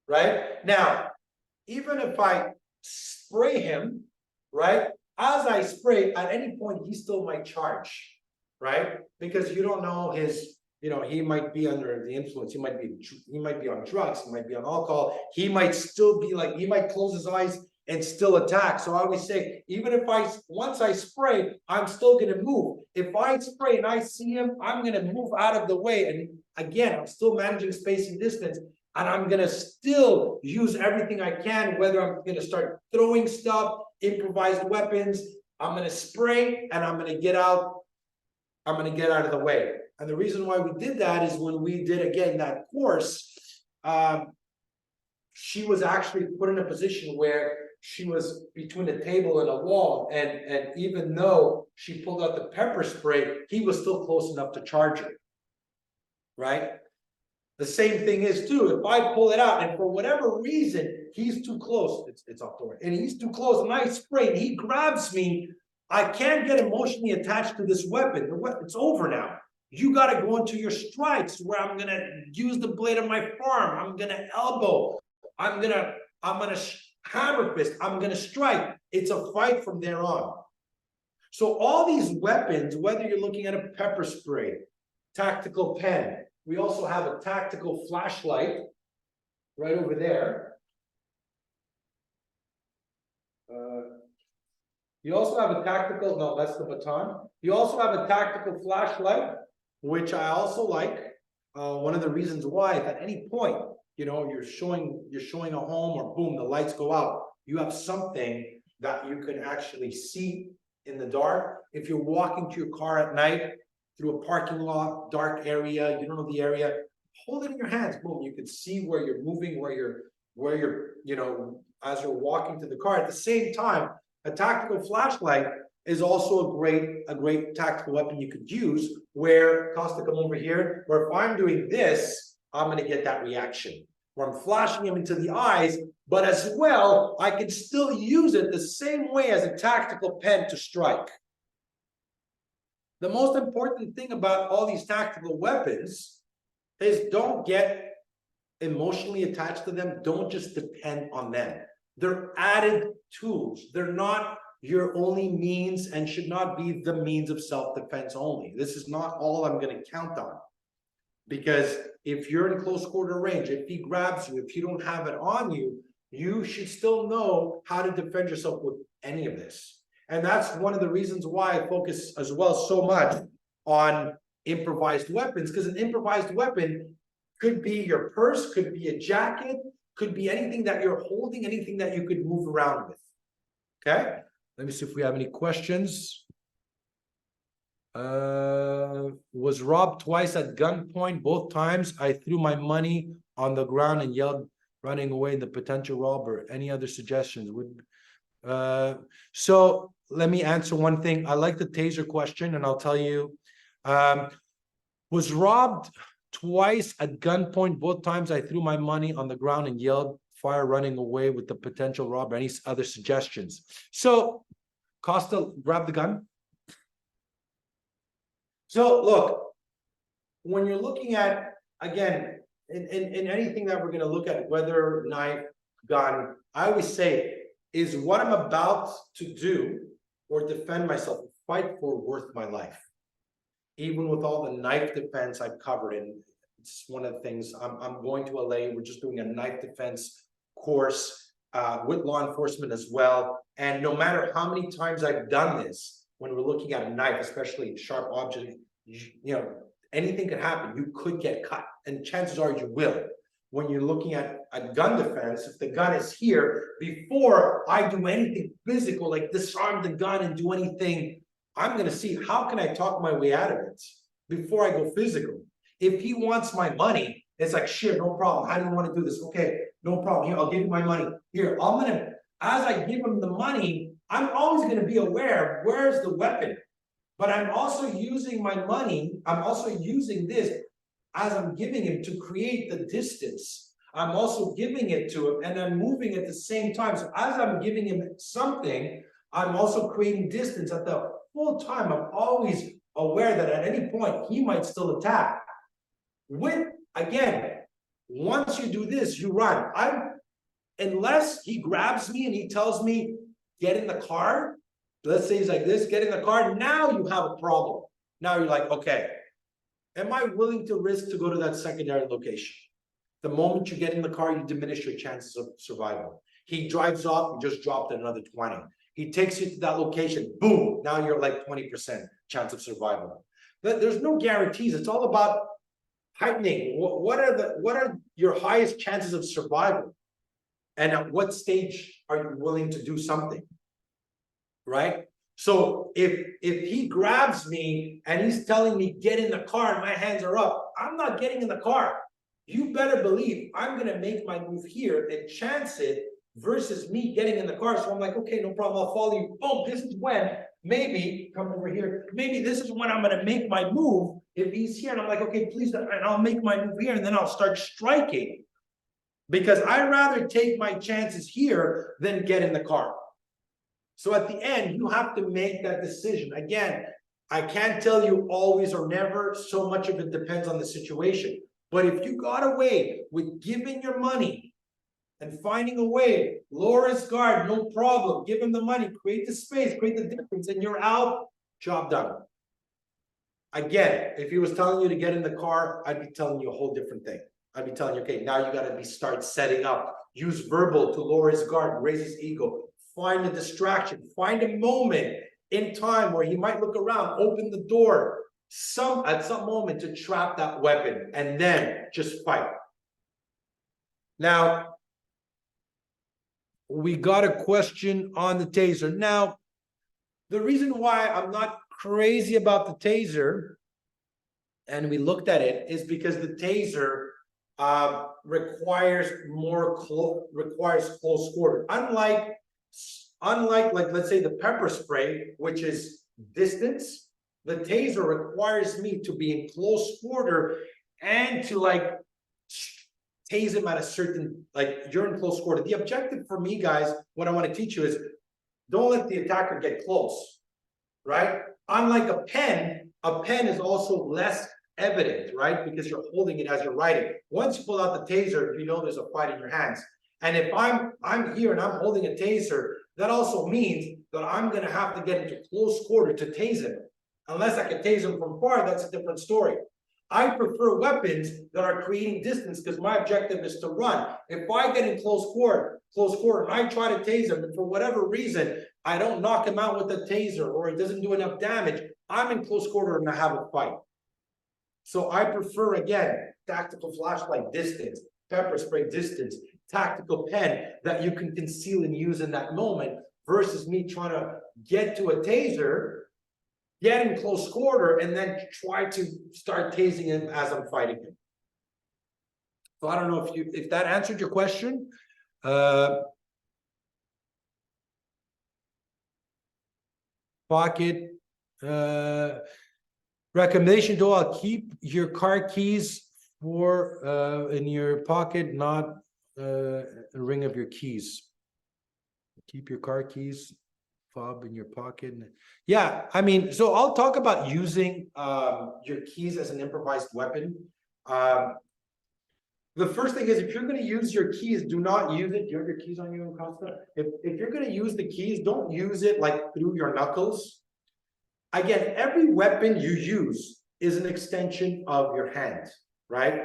[SPEAKER 2] right? Now, even if I spray him, right? As I spray, at any point, he still might charge, right? Because you don't know his, you know, he might be under the influence. He might be on drugs. He might be on alcohol. He might still be like, he might close his eyes and still attack. So I always say, even if once I spray, I'm still going to move. If I spray and I see him, I'm going to move out of the way. And again, I'm still managing space and distance, and I'm going to still use everything I can, whether I'm going to start throwing stuff, improvised weapons, I'm going to spray, and I'm going to get out. I'm going to get out of the way. And the reason why we did that is when we did, again, that course, she was actually put in a position where she was between a table and a wall, and even though she pulled out the pepper spray, he was still close enough to charge her, right? The same thing is too, if I pull it out and for whatever reason he's too close, it's off the way, and he's too close and I spray and he grabs me, I can't get emotionally attached to this weapon. It's over now. You got to go into your strikes, where I'm gonna use the blade of my forearm, I'm gonna elbow, I'm gonna hammer fist, I'm gonna strike. It's a fight from there on. So all these weapons, whether you're looking at a pepper spray, tactical pen, we also have a tactical flashlight right over there. You also have a tactical, no, that's the baton. You also have a tactical flashlight, which I also like. One of the reasons why, if at any point, you know, you're showing a home, or boom, the lights go out, you have something that you can actually see in the dark. If you're walking to your car at night through a parking lot, dark area, you don't know the area, hold it in your hands, boom, you can see where you're moving, where you're, you know, as you're walking to the car. At the same time, a tactical flashlight is also a great tactical weapon you could use, where Costa, come over here, where if I'm doing this, I'm going to get that reaction where I'm flashing him into the eyes, but as well, I can still use it the same way as a tactical pen to strike. The most important thing about all these tactical weapons is don't get emotionally attached to them. Don't just depend on them. They're added tools. They're not your only means and should not be the means of self-defense only. This is not all I'm going to count on. Because if you're in close quarter range, if he grabs you, if you don't have it on you, you should still know how to defend yourself with any of this. And that's one of the reasons why I focus as well so much on improvised weapons, because an improvised weapon could be your purse, could be a jacket, could be anything that you're holding, anything that you could move around with. Okay, let me see if we have any questions. Was robbed twice at gunpoint. Both times I threw my money on the ground and yelled, running away the potential robber. Any other suggestions? So let me answer one thing. I like the taser question, and I'll tell you, was robbed twice at gunpoint. Both times I threw my money on the ground and yelled, fire, running away with the potential robber. Any other suggestions? So Costa, grab the gun. So look, when you're looking at, again, in anything that we're going to look at, whether knife, gun, I always say, is what I'm about to do or defend myself, fight for, worth my life? Even with all the knife defense I've covered, and it's one of the things, I'm going to LA, we're just doing a knife defense course with law enforcement as well. And no matter how many times I've done this, when we're looking at a knife, especially sharp object, you know, anything could happen. You could get cut, and chances are you will. When you're looking at a gun defense, if the gun is here, before I do anything physical, like disarm the gun and do anything, I'm going to see how can I talk my way out of it before I go physical. If he wants my money, it's like, shit, no problem. How do you want to do this? Okay, no problem. Here, I'll give you my money. Here, I'm going to, as I give him the money, I'm always going to be aware, where's the weapon? But I'm also using my money. I'm also using this as I'm giving him to create the distance. I'm also giving it to him, and I'm moving at the same time. So as I'm giving him something, I'm also creating distance. At the full time, I'm always aware that at any point he might still attack. Again, once you do this, you run. Unless he grabs me and he tells me, get in the car. Let's say he's like this, get in the car. Now you have a problem. Now you're like, okay, am I willing to risk to go to that secondary location? The moment you get in the car, you diminish your chances of survival. He drives off, you just dropped another 20. He takes you to that location, boom, now you're like 20% chance of survival. There's no guarantees. It's all about heightening. What are your highest chances of survival? And at what stage are you willing to do something? Right? So if he grabs me and he's telling me get in the car and my hands are up, I'm not getting in the car. You better believe I'm going to make my move here and chance it versus me getting in the car. So I'm like, okay, no problem. I'll follow you. Oh, this is when maybe come over here. Maybe this is when I'm going to make my move. If he's here and I'm like, okay, please, and I'll make my move here and then I'll start striking. Because I'd rather take my chances here than get in the car. So at the end, you have to make that decision. Again, I can't tell you always or never. So much of it depends on the situation. But if you got away with giving your money and finding a way, lower his guard, no problem. Give him the money, create the space, create the difference, and you're out, job done. Again, if he was telling you to get in the car, I'd be telling you a whole different thing. I'd be telling you, okay, now you got to start setting up. Use verbal to lower his guard, raise his ego. Find a distraction. Find a moment in time where he might look around, open the door, at some moment to trap that weapon, and then just fight. Now, we got a question on the taser. Now, the reason why I'm not crazy about the taser, and we looked at it, is because the taser requires close quarters. Unlike unlike, like, let's say the pepper spray, which is distance, the taser requires me to be in close quarter and to like tase him at a certain, like, you're in close quarter. The objective for me, guys, what I want to teach you is don't let the attacker get close, right? Unlike a pen is also less evident, right? Because you're holding it as you're writing. Once you pull out the taser, you know there's a fight in your hands. And if I'm here and I'm holding a taser, that also means that I'm gonna have to get into close quarter to tase him. Unless I can tase him from far, that's a different story. I prefer weapons that are creating distance because my objective is to run. If I get in close quarter, and I try to tase him, and for whatever reason, I don't knock him out with a taser or it doesn't do enough damage, I'm in close quarter and I have a fight. So I prefer, again, tactical flashlight distance, pepper spray distance, tactical pen that you can conceal and use in that moment versus me trying to get to a taser, get in close quarter, and then try to start tasing him as I'm fighting him. So I don't know if that answered your question. Pocket recommendation though, I'll keep your car keys for in your pocket, not a ring of your keys. Keep your car keys fob in your pocket. Yeah, I mean, so I'll talk about using your keys as an improvised weapon. The first thing is, if you're going to use your keys, do not use it. Do you have your keys on you, Costa? If you're going to use the keys, don't use it like through your knuckles. Again, every weapon you use is an extension of your hand, right?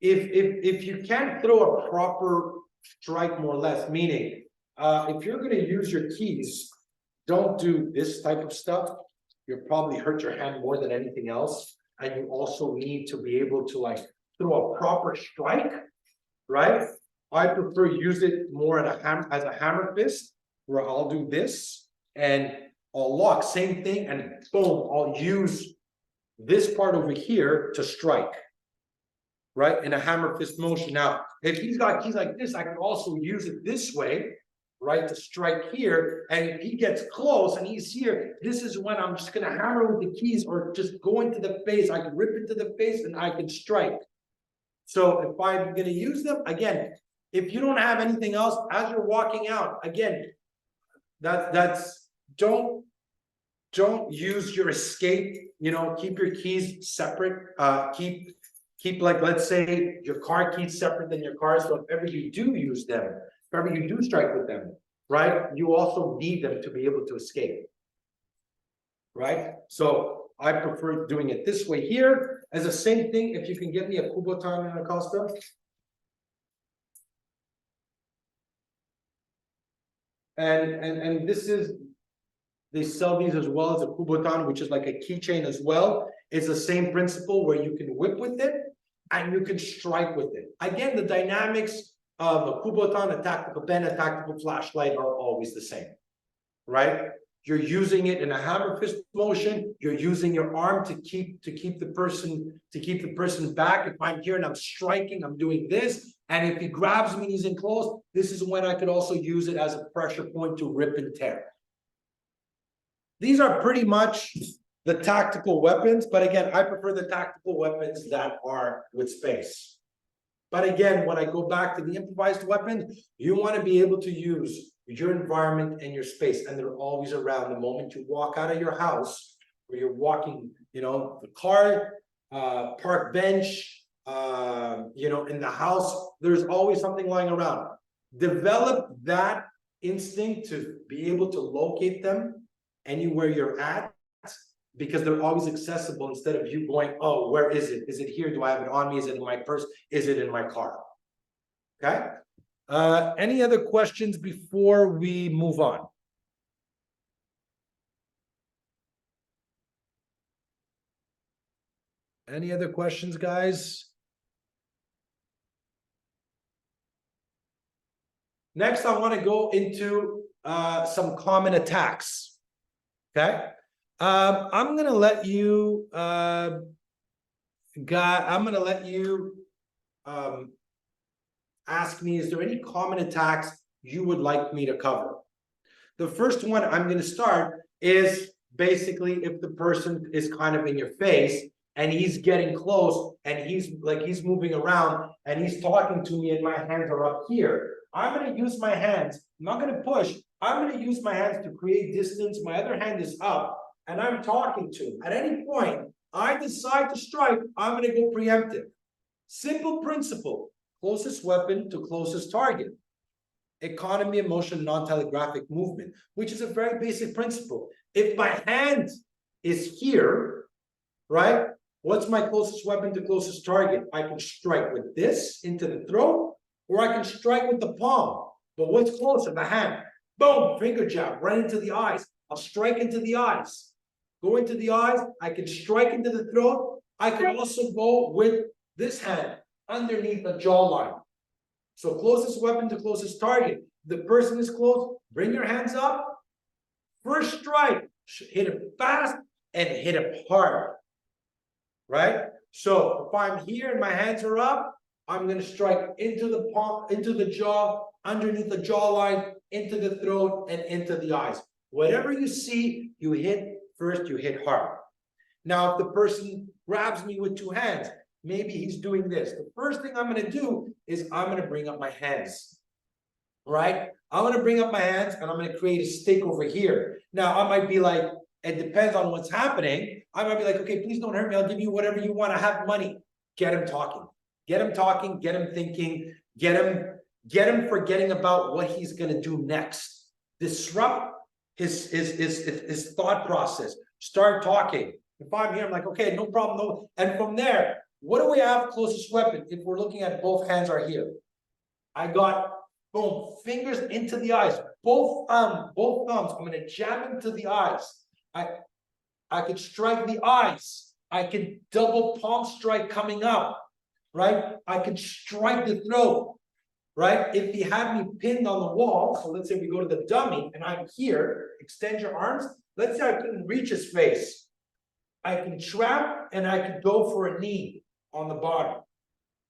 [SPEAKER 2] If you can't throw a proper strike, more or less, meaning if you're going to use your keys, don't do this type of stuff. You'll probably hurt your hand more than anything else. And you also need to be able to like throw a proper strike, right? I prefer use it more as a hammer fist, where I'll do this and I'll lock, same thing, and boom, I'll use this part over here to strike, right? In a hammer fist motion. Now, if he's got keys like this, I can also use it this way, right, to strike here. And if he gets close and he's here, this is when I'm just gonna hammer with the keys or just go into the face. I can rip into the face and I can strike. So if I'm gonna use them, again, if you don't have anything else as you're walking out, again, don't use your escape, you know, keep your keys separate, keep like, let's say your car keys separate than your car. So if ever you do use them, if ever you do strike with them, right, you also need them to be able to escape, right? So I prefer doing it this way here. As the same thing, if you can get me a Kubotan and a Costa. And this is, they sell these as well as a Kubotan, which is like a keychain as well. It's the same principle where you can whip with it and you can strike with it. Again, the dynamics of a Kubotan, a tactical pen, a tactical flashlight are always the same, right? You're using it in a hammer fist motion. You're using your arm to keep the person back. If I'm here and I'm striking, I'm doing this. And if he grabs me and he's in close, this is when I could also use it as a pressure point to rip and tear. These are pretty much the tactical weapons, but again, I prefer the tactical weapons that are with space. But again, when I go back to the improvised weapon, you want to be able to use your environment and your space, and they're always around. The moment you walk out of your house, or you're walking, you know, the car, park bench, you know, in the house, there's always something lying around. Develop that instinct to be able to locate them anywhere you're at, because they're always accessible, instead of you going, oh, where is it? Is it here? Do I have it on me? Is it in my purse? Is it in my car? Okay. Any other questions before we move on? Any other questions, guys? Next, I want to go into some common attacks. Okay. I'm gonna let you ask me, is there any common attacks you would like me to cover? The first one I'm going to start is basically if the person is kind of in your face and he's getting close and he's moving around and he's talking to me and my hands are up here. I'm going to use my hands. I'm not going to push. I'm going to use my hands to create distance. My other hand is up and I'm talking to him. At any point, I decide to strike, I'm going to go preemptive. Simple principle. Closest weapon to closest target. Economy of motion, non-telegraphic movement, which is a very basic principle. If my hand is here, right? What's my closest weapon to closest target? I can strike with this into the throat, or I can strike with the palm. But what's closer? The hand. Boom, finger jab, right into the eyes. I'll strike into the eyes. Go into the eyes. I can strike into the throat. I can also go with this hand underneath the jawline. So closest weapon to closest target. The person is close. Bring your hands up. First strike. Hit it fast and hit it hard. Right? So if I'm here and my hands are up, I'm going to strike into the palm, into the jaw, underneath the jawline, into the throat, and into the eyes. Whatever you see, you hit first, you hit hard. Now, if the person grabs me with two hands, maybe he's doing this. The first thing I'm going to do is I'm going to bring up my hands, right? I'm going to bring up my hands and I'm going to create a stake over here. Now, I might be like, it depends on what's happening. I might be like, okay, please don't hurt me. I'll give you whatever you want. I have money. Get him talking. Get him talking. Get him thinking. Get him forgetting about what he's going to do next. Disrupt his thought process. Start talking. If I'm here, I'm like, okay, no problem. No. And from there, what do we have closest weapon? If we're looking at both hands are here. I got, boom, fingers into the eyes. Both thumbs. I'm going to jab into the eyes. I could strike the eyes. I could double palm strike coming up, right? I could strike the throat, right? If he had me pinned on the wall, so let's say we go to the dummy and I'm here, extend your arms. Let's say I couldn't reach his face. I can trap and I could go for a knee on the bottom,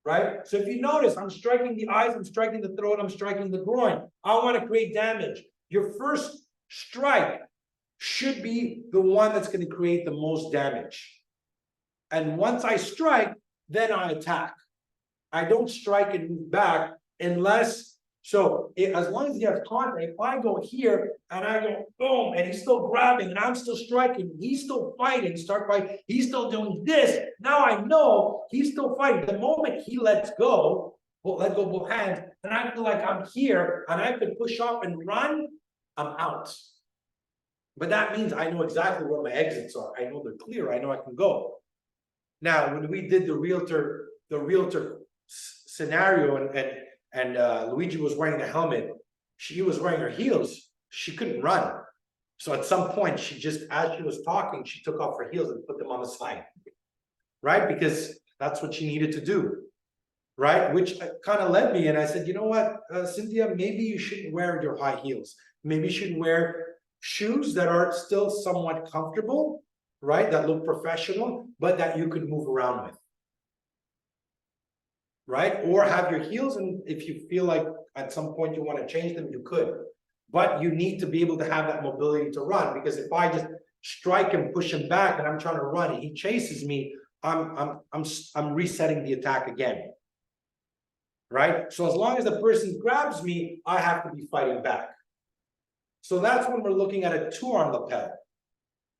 [SPEAKER 2] right? So if you notice, I'm striking the eyes, I'm striking the throat, I'm striking the groin. I want to create damage. Your first strike should be the one that's going to create the most damage. And once I strike, then I attack. I don't strike and move back unless, as long as he has contact, if I go here and I go boom, and he's still grabbing and I'm still striking, he's still fighting, he's still doing this. Now I know he's still fighting. The moment he lets go, let go both hands, and I feel like I'm here and I can push up and run, I'm out. But that means I know exactly where my exits are. I know they're clear. I know I can go. Now, when we did the realtor scenario and Luigi was wearing the helmet, she was wearing her heels. She couldn't run. So at some point, she just, as she was talking, she took off her heels and put them on the side, right? Because that's what she needed to do, right? Which kind of led me, and I said, you know what, Cynthia, maybe you shouldn't wear your high heels. Maybe you shouldn't wear shoes that are still somewhat comfortable, right? That look professional, but that you could move around with. Right? Or have your heels, and if you feel like at some point you want to change them, you could. But you need to be able to have that mobility to run, because if I just strike and push him back and I'm trying to run and he chases me, I'm resetting the attack again. Right? So as long as the person grabs me, I have to be fighting back. So that's when we're looking at a two-arm lapel.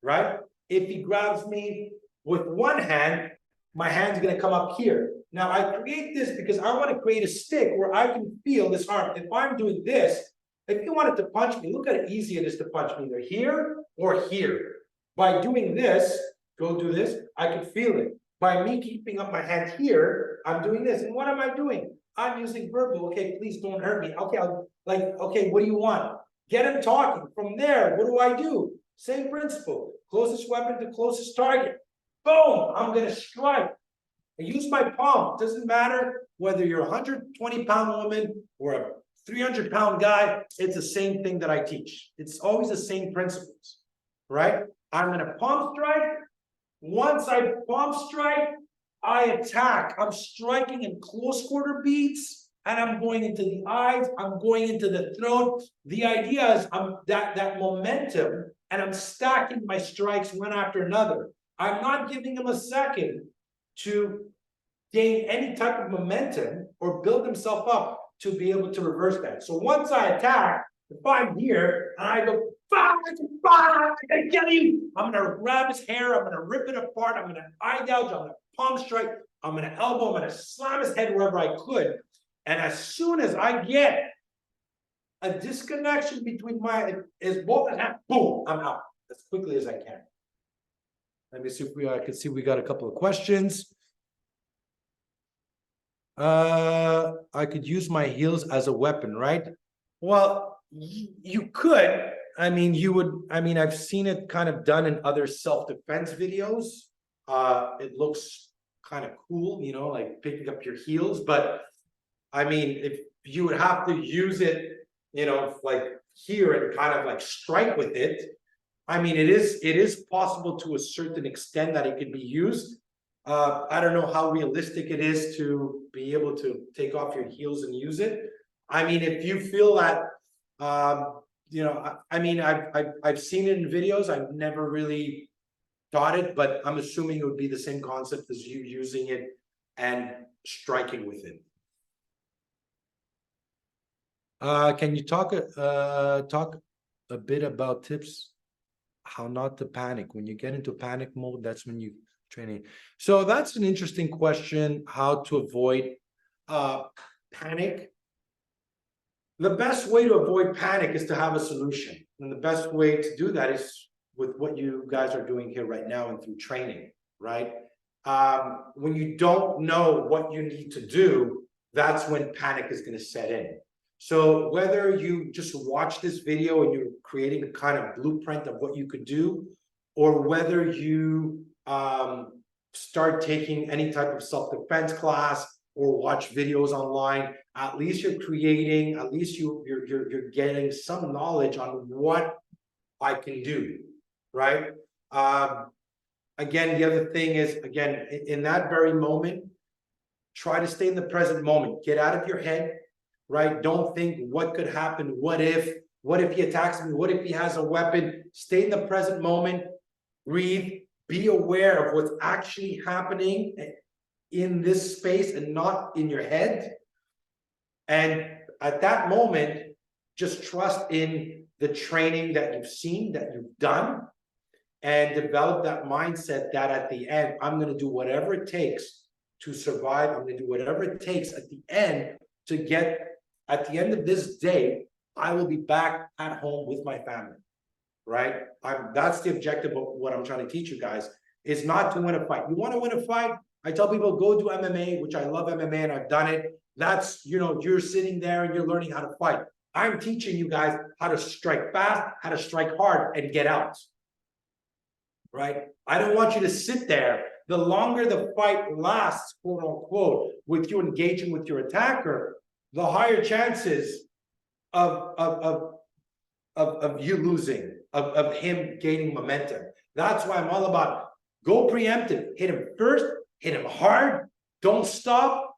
[SPEAKER 2] Right? If he grabs me with one hand, my hand's going to come up here. Now, I create this because I want to create a stick where I can feel this arm. If I'm doing this, if you wanted to punch me, look at how easy it is to punch me, either here or here. By doing this, go do this, I can feel it. By me keeping up my hand here, I'm doing this. And what am I doing? I'm using verbal. Okay, please don't hurt me. Okay, okay, what do you want? Get him talking. From there, what do? Same principle. Closest weapon to closest target. Boom, I'm going to strike. I use my palm. It doesn't matter whether you're a 120-pound woman or a 300-pound guy. It's the same thing that I teach. It's always the same principles, right? I'm going to palm strike. Once I palm strike, I attack. I'm striking in close quarter beats, and I'm going into the eyes, I'm going into the throat. The idea is I'm that momentum, and I'm stacking my strikes one after another. I'm not giving him a second to gain any type of momentum or build himself up to be able to reverse that. So once I attack, if I'm here and I go, I get you, I'm gonna grab his hair, I'm gonna rip it apart, I'm gonna eye gouge, I'm gonna palm strike, I'm gonna elbow, I'm gonna slam his head wherever I could. And as soon as I get a disconnection between his both hands, boom, I'm out as quickly as I can. Let me see if I can see we got a couple of questions. I could use my heels as a weapon, right? Well, you could. I mean, you would. I mean, I've seen it kind of done in other self-defense videos. It looks kind of cool, you know, like picking up your heels. But I mean, if you would have to use it, you know, like here and kind of like strike with it. I mean, it is possible to a certain extent that it could be used. I don't know how realistic it is to be able to take off your heels and use it. I mean, if you feel that, you know, I mean, I've seen it in videos. I've never really taught it, but I'm assuming it would be the same concept as you using it and striking with it. Can you talk a bit about tips how not to panic when you get into panic mode? That's when you training. So that's an interesting question, how to avoid panic. The best way to avoid panic is to have a solution, and the best way to do that is with what you guys are doing here right now and through training, right? When you don't know what you need to do, that's when panic is going to set in. So whether you just watch this video and you're creating a kind of blueprint of what you could do, or whether you start taking any type of self-defense class or watch videos online, at least you're creating, at least you're getting some knowledge on what I can do, right? Again, the other thing is, again, in that very moment, try to stay in the present moment. Get out of your head, right? Don't think what could happen, what if he attacks me, what if he has a weapon? Stay in the present moment, breathe, be aware of what's actually happening in this space and not in your head. And at that moment, just trust in the training that you've seen, that you've done, and develop that mindset that at the end, I'm going to do whatever it takes to survive. I'm going to do whatever it takes at the end to get, at the end of this day, I will be back at home with my family, right? That's the objective of what I'm trying to teach you guys, is not to win a fight. You want to win a fight? I tell people, go do MMA, which I love MMA and I've done it. That's, you know, you're sitting there and you're learning how to fight. I'm teaching you guys how to strike fast, how to strike hard and get out, right? I don't want you to sit there. The longer the fight lasts, quote unquote, with you engaging with your attacker, the higher chances of you losing, of him gaining momentum. That's why I'm all about go preemptive. Hit him first, hit him hard, don't stop.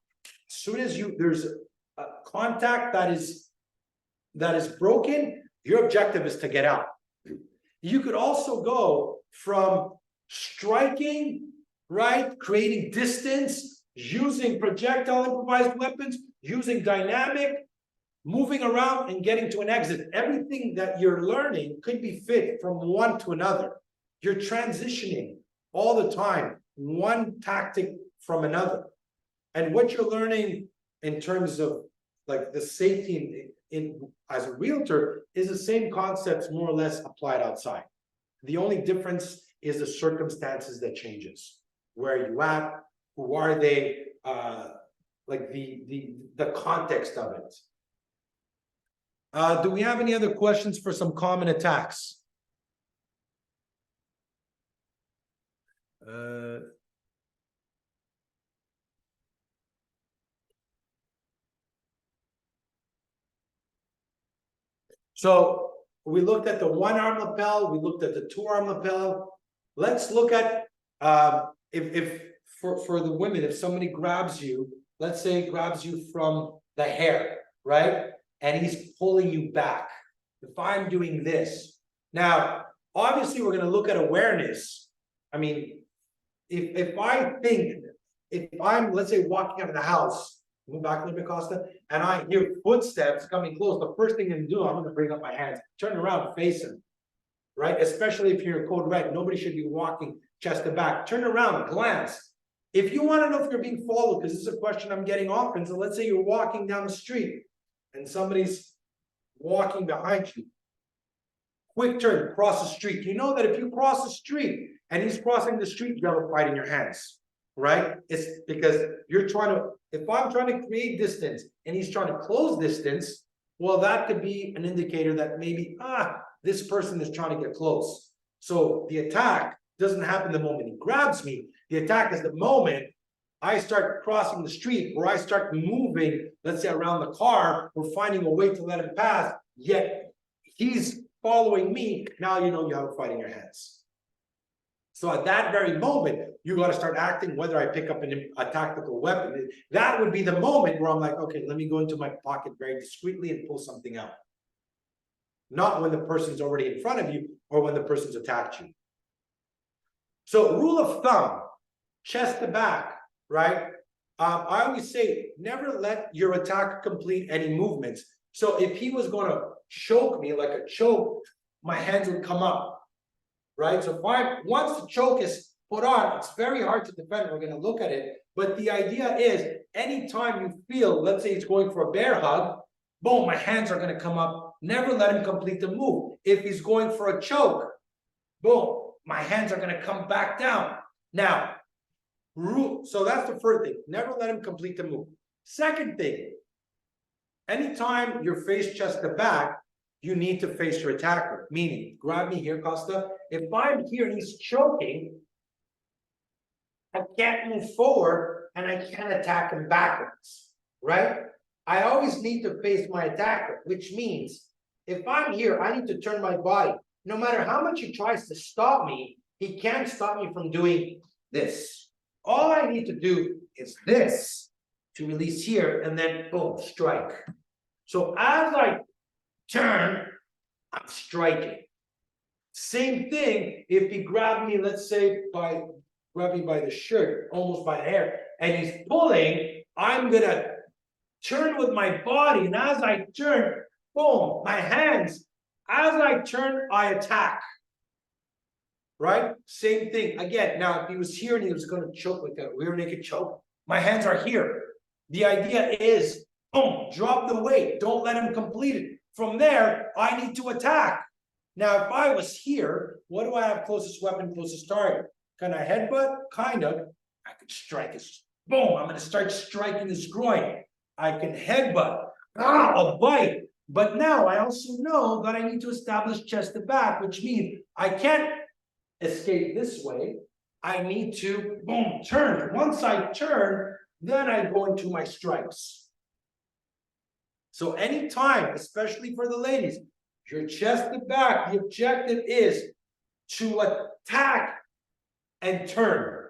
[SPEAKER 2] As soon as there's a contact that is broken, your objective is to get out. You could also go from striking, right, creating distance, using projectile improvised weapons, using dynamic, moving around and getting to an exit. Everything that you're learning could be fit from one to another. You're transitioning all the time, one tactic from another. And what you're learning in terms of like the safety in as a realtor is the same concepts more or less applied outside. The only difference is the circumstances that changes. Where are you at? Who are they? Like the context of it. Do we have any other questions for some common attacks? So we looked at the one arm lapel, we looked at the two arm lapel. Let's look at if for the women, if somebody grabs you, let's say grabs you from the hair, right? And he's pulling you back. If I'm doing this. Now, obviously, we're going to look at awareness. I mean, if I think, if I'm, let's say, walking out of the house, move back a little bit, Costa, and I hear footsteps coming close, the first thing I'm going to do, I'm going to bring up my hands, turn around, face him, right? Especially if you're in code red, nobody should be walking chest to back. Turn around, glance. If you want to know if you're being followed, because this is a question I'm getting often, so let's say you're walking down the street and somebody's walking behind you. Quick turn, cross the street. You know that if you cross the street and he's crossing the street, you have a fight in your hands, right? It's because you're trying to, if I'm trying to create distance and he's trying to close distance, well, that could be an indicator that maybe, this person is trying to get close. So the attack doesn't happen the moment he grabs me. The attack is the moment I start crossing the street or I start moving, let's say around the car, or finding a way to let him pass, yet he's following me. Now you know you have a fight in your hands. So at that very moment, you got to start acting, whether I pick up a tactical weapon. That would be the moment where I'm like, okay, let me go into my pocket very discreetly and pull something out. Not when the person's already in front of you or when the person's attacked you. So rule of thumb, chest to back, right? I always say, never let your attack complete any movements. So if he was going to choke me like a choke, my hands would come up, right? So once the choke is put on, it's very hard to defend. We're going to look at it. But the idea is, anytime you feel, let's say he's going for a bear hug, boom, my hands are going to come up. Never let him complete the move. If he's going for a choke, boom, my hands are going to come back down. Now, so that's the first thing. Never let him complete the move. Second thing, anytime you're face chest to back, you need to face your attacker. Meaning, grab me here, Costa. If I'm here and he's choking, I can't move forward and I can't attack him backwards, right? I always need to face my attacker, which means if I'm here, I need to turn my body. No matter how much he tries to stop me, he can't stop me from doing this. All I need to do is this to release here and then boom, strike. So as I turn, I'm striking. Same thing if he grabbed me, let's say grab me by the shirt, almost by the hair, and he's pulling, I'm gonna turn with my body, and as I turn, boom, my hands, as I turn, I attack. Right? Same thing. Again, now if he was here and he was going to choke like a rear naked choke, my hands are here. The idea is, boom, drop the weight. Don't let him complete it. From there, I need to attack. Now, if I was here, what do I have closest weapon, closest target? Can I headbutt? Kind of. I could strike his, boom, I'm going to start striking his groin. I can headbutt. A bite. But now I also know that I need to establish chest to back, which means I can't escape this way. I need to, boom, turn. Once I turn, then I go into my strikes. So anytime, especially for the ladies, your chest to back, the objective is to attack and turn.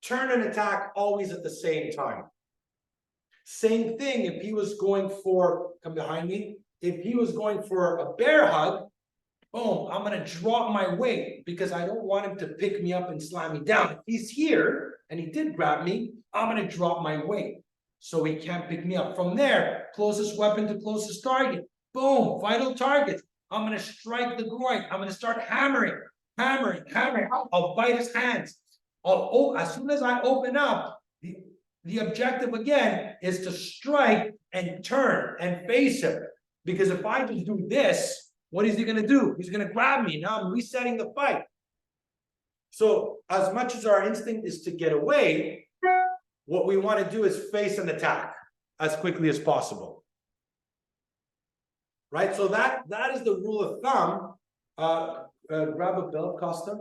[SPEAKER 2] Turn and attack always at the same time. Same thing if he was going for, come behind me, if he was going for a bear hug, boom, I'm going to drop my weight because I don't want him to pick me up and slam me down. If he's here and he did grab me, I'm going to drop my weight so he can't pick me up. From there, closest weapon to closest target. Boom, vital target. I'm going to strike the groin. I'm going to start hammering. I'll bite his hands. As soon as I open up, the objective again is to strike and turn and face him. Because if I just do this, what is he going to do? He's going to grab me. Now I'm resetting the fight. So as much as our instinct is to get away, what we want to do is face and attack as quickly as possible. Right? So that is the rule of thumb. Grab a belt, Costa.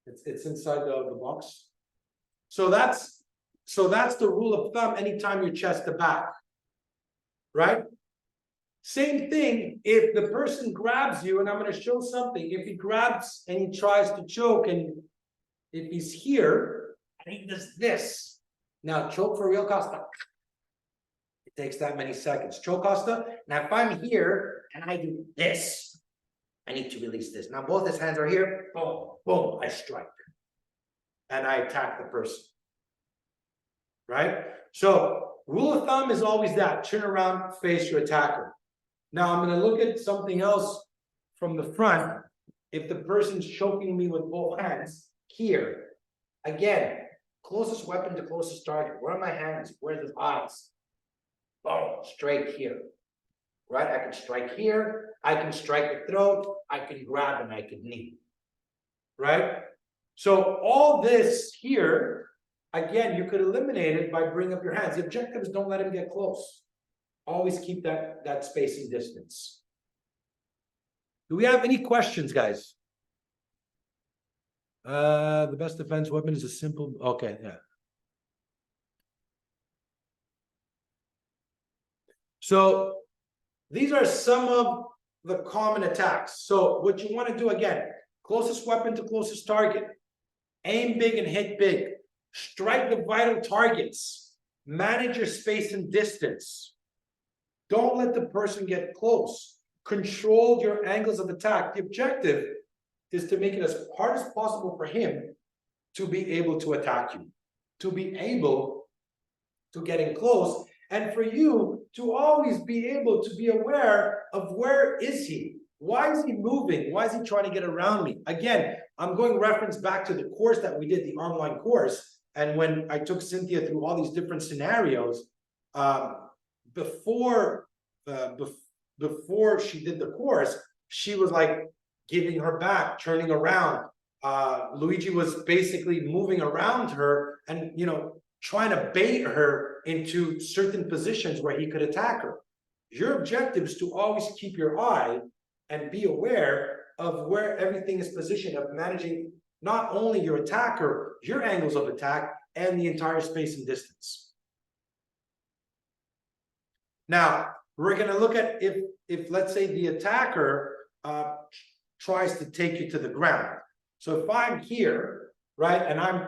[SPEAKER 2] It's inside the box. So that's the rule of thumb anytime you're chest to back. Right? Same thing if the person grabs you, and I'm going to show something. If he grabs and he tries to choke, and if he's here and he does this, now choke for real, Costa. It takes that many seconds. Costa. Now, if I'm here and I do this, I need to release this. Now, both his hands are here. Boom, boom, I strike. And I attack the person. Right? So, rule of thumb is always that. Turn around, face your attacker. Now, I'm going to look at something else from the front. If the person's choking me with both hands, here, again, closest weapon to closest target. Where are my hands? Where's his eyes? Boom, straight here. Right? I can strike here. I can strike the throat. I can grab and I can knee. Right? So all this here, again, you could eliminate it by bringing up your hands. The objective is don't let him get close. Always keep that spacing distance. Do we have any questions, guys? The best defense weapon is a simple. Okay, yeah. So these are some of the common attacks. So what you want to do again, closest weapon to closest target. Aim big and hit big. Strike the vital targets. Manage your space and distance. Don't let the person get close. Control your angles of attack. The objective is to make it as hard as possible for him to be able to attack you, to be able to get in close, and for you to always be able to be aware of where is he? Why is he moving? Why is he trying to get around me? Again, I'm going reference back to the course that we did, the online course, and when I took Cynthia through all these different scenarios, before she did the course, she was like giving her back, turning around. Luigi was basically moving around her and, you know, trying to bait her into certain positions where he could attack her. Your objective is to always keep your eye and be aware of where everything is positioned, of managing not only your attacker, your angles of attack, and the entire space and distance. Now, we're going to look at if let's say the attacker tries to take you to the ground. So if I'm here, right, and I'm,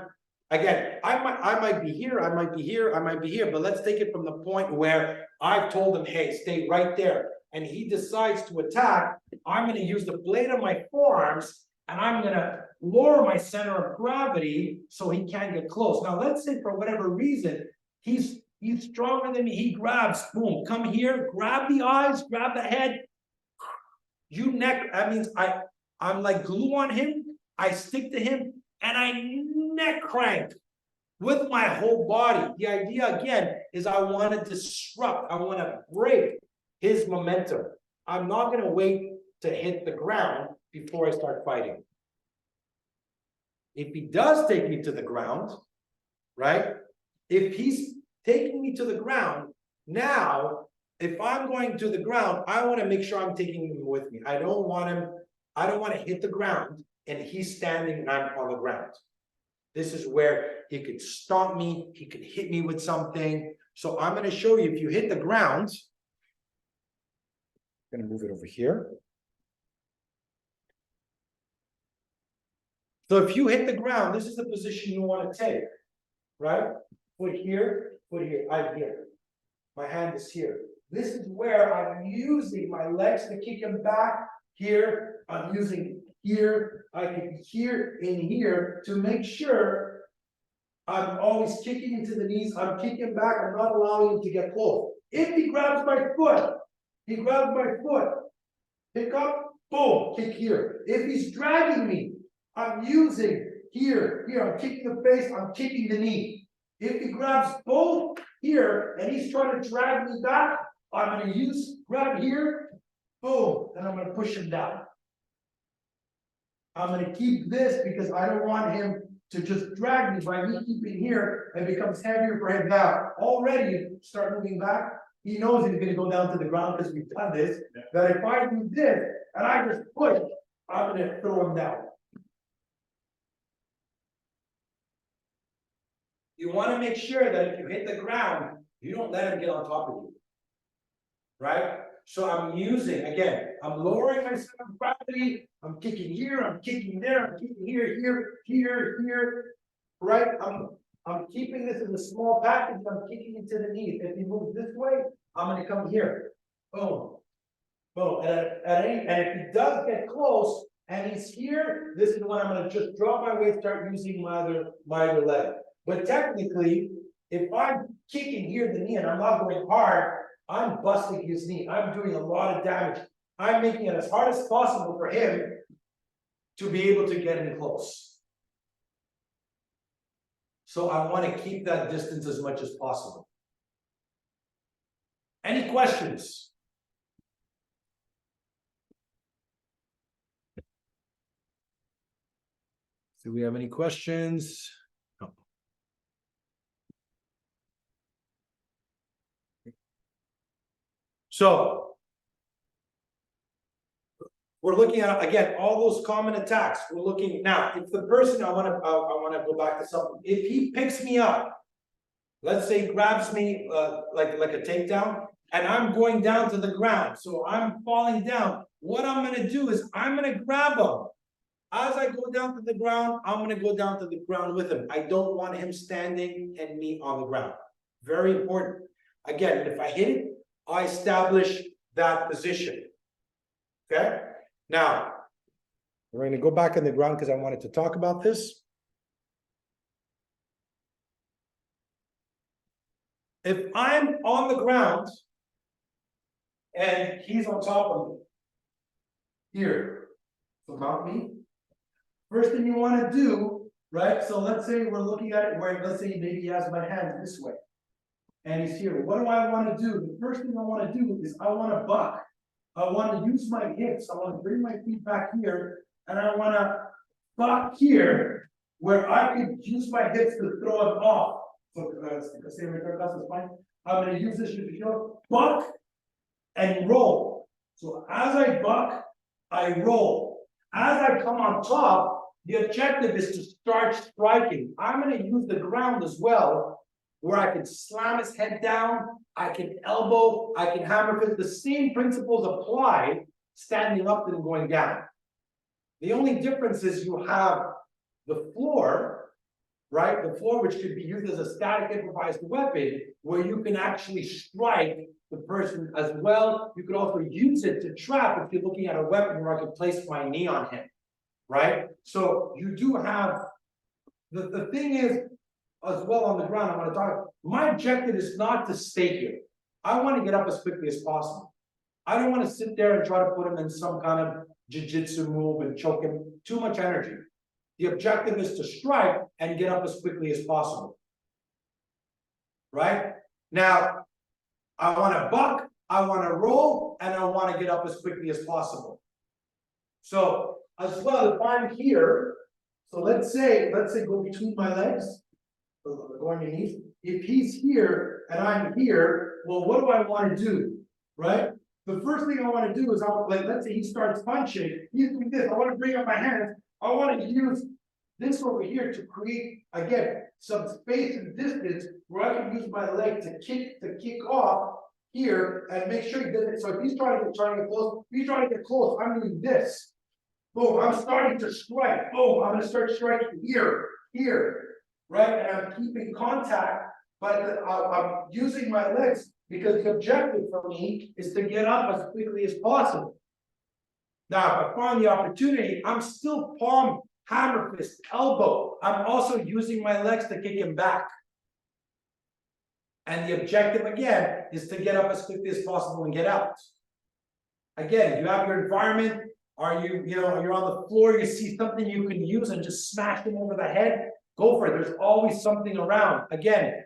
[SPEAKER 2] again, I might be here, I might be here, I might be here, but let's take it from the point where I've told him, hey, stay right there, and he decides to attack. I'm going to use the blade of my forearms, and I'm going to lower my center of gravity so he can't get close. Now, let's say for whatever reason, he's stronger than me. He grabs, boom, come here, grab the eyes, grab the head. You neck, that means I'm like glue on him. I stick to him and I neck crank with my whole body. The idea again is I want to disrupt, I want to break his momentum. I'm not going to wait to hit the ground before I start fighting. If he does take me to the ground, right? If he's taking me to the ground, now, if I'm going to the ground, I want to make sure I'm taking him with me. I don't want to hit the ground and he's standing and I'm on the ground. This is where he could stomp me, he could hit me with something. So I'm going to show you, if you hit the ground, I'm going to move it over here. So if you hit the ground, this is the position you want to take, right? Foot here, I'm here. My hand is here. This is where I'm using my legs to kick him back. Here, I'm using here, I can be here and here to make sure I'm always kicking into the knees. I'm kicking back. I'm not allowing him to get close. If he grabs my foot, pick up, boom, kick here. If he's dragging me, I'm using here, I'm kicking the face, I'm kicking the knee. If he grabs both here and he's trying to drag me back, I'm going to grab here, boom, and I'm going to push him down. I'm going to keep this because I don't want him to just drag me. By me keeping here, it becomes heavier for him now. Already, you start moving back, he knows he's going to go down to the ground because we've done this. That if I do this and I just push, I'm going to throw him down. You want to make sure that if you hit the ground, you don't let him get on top of you. Right? So I'm using, again, I'm lowering my center of gravity. I'm kicking here, I'm kicking there, I'm kicking here, right?
[SPEAKER 3] I'm keeping this as a small package, I'm kicking it to the knees. If he moves this way, I'm gonna come here. Boom. Boom. And if he does get close and he's here, this is when I'm gonna just drop my weight, start using my other leg. But technically, if I'm kicking here the knee and I'm not going hard, I'm busting his knee. I'm doing a lot of damage. I'm making it as hard as possible for him to be able to get in close. So I want to keep that distance as much as possible. Any questions? Do we have any questions? No. So we're looking at, again, all those common attacks. We're looking now, if the person, I want to go back to something. If he picks me up, let's say grabs me like a takedown, and I'm going down to the ground, so I'm falling down. What I'm going to do is I'm going to grab him. As I go down to the ground, I'm going to go down to the ground with him. I don't want him standing and me on the ground. Very important. Again, if I hit it, I establish that position. Okay? Now, we're going to go back on the ground because I wanted to talk about this. If I'm on the ground and he's on top of me, here, so mount me. First thing you want to do, right? So let's say we're looking at it where, let's say maybe he has my hand this way and he's here. What do I want to do? The first thing I want to do is I want to buck. I want to use my hips. I want to bring my feet back here and I want to buck here where I could use my hips to throw it off. So, I'm going to use this to show buck and roll. So as I buck, I roll. As I come on top, the objective is to start striking. I'm going to use the ground as well, where I can slam his head down, I can elbow, I can hammer fist. The same principles apply standing up and going down. The only difference is you have the floor, right? The floor, which could be used as a static improvised weapon, where you can actually strike the person as well. You could also use it to trap if you're looking at a weapon where I could place my knee on him, right? So you do have, the thing is, as well on the ground, I want to talk, my objective is not to stay here. I want to get up as quickly as possible. I don't want to sit there and try to put him in some kind of jiu-jitsu move and choke him. Too much energy. The objective is to strike and get up as quickly as possible. Right? Now, I want to buck, I want to roll, and I want to get up as quickly as possible. So, as well, if I'm here, so let's say go between my legs, going underneath. If he's here and I'm here, well, what do I want to do? Right? The first thing I want to do is, let's say he starts punching, he's doing this. I want to bring up my hands. I want to use this over here to create, again, some space and distance where I can use my leg to kick off here and make sure he does it. So if he's trying to get close, if he's trying to get close, I'm doing this. Boom, I'm starting to strike. Boom, I'm going to start striking here, right? And I'm keeping contact, but I'm using my legs because the objective for me is to get up as quickly as possible. Now, if I find the opportunity, I'm still palm, hammer fist, elbow. I'm also using my legs to kick him back. And the objective, again, is to get up as quickly as possible and get out. Again, you have your environment. Are you're on the floor, you see something you can use and just smash him over the head, go for it. There's always something around. Again,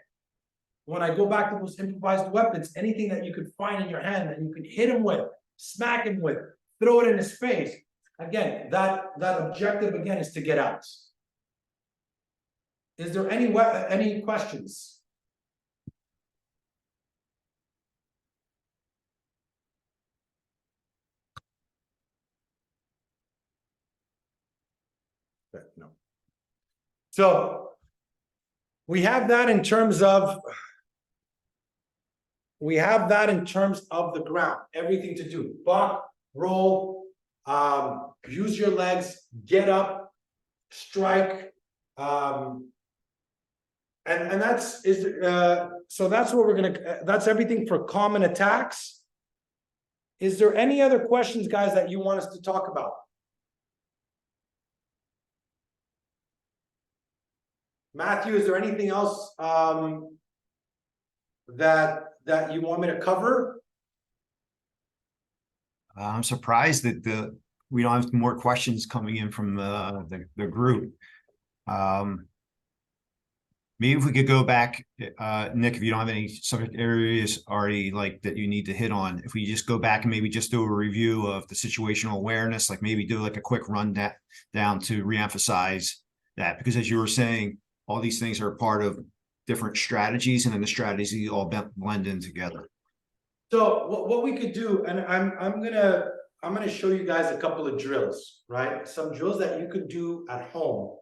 [SPEAKER 3] when I go back to those improvised weapons, anything that you could find in your hand that you can hit him with, smack him with, throw it in his face. Again, that objective, again, is to get out. Is there any questions? No. So we have that in terms of the ground, everything to do, buck, roll, use your legs, get up, strike, and And that's so that's what we're gonna, that's everything for common attacks. Is there any other questions, guys, that you want us to talk about? Matthew, is there anything else that you want me to cover?
[SPEAKER 1] I'm surprised that we don't have more questions coming in from the group. Maybe if we could go back, Nick, if you don't have any subject areas already like that you need to hit on, if we just go back and maybe just do a review of the situational awareness, like maybe do like a quick rundown to reemphasize that, because as you were saying, all these things are part of different strategies, and then the strategies all blend in together.
[SPEAKER 3] So what we could do, and I'm gonna show you guys a couple of drills, right? Some drills that you could do at home.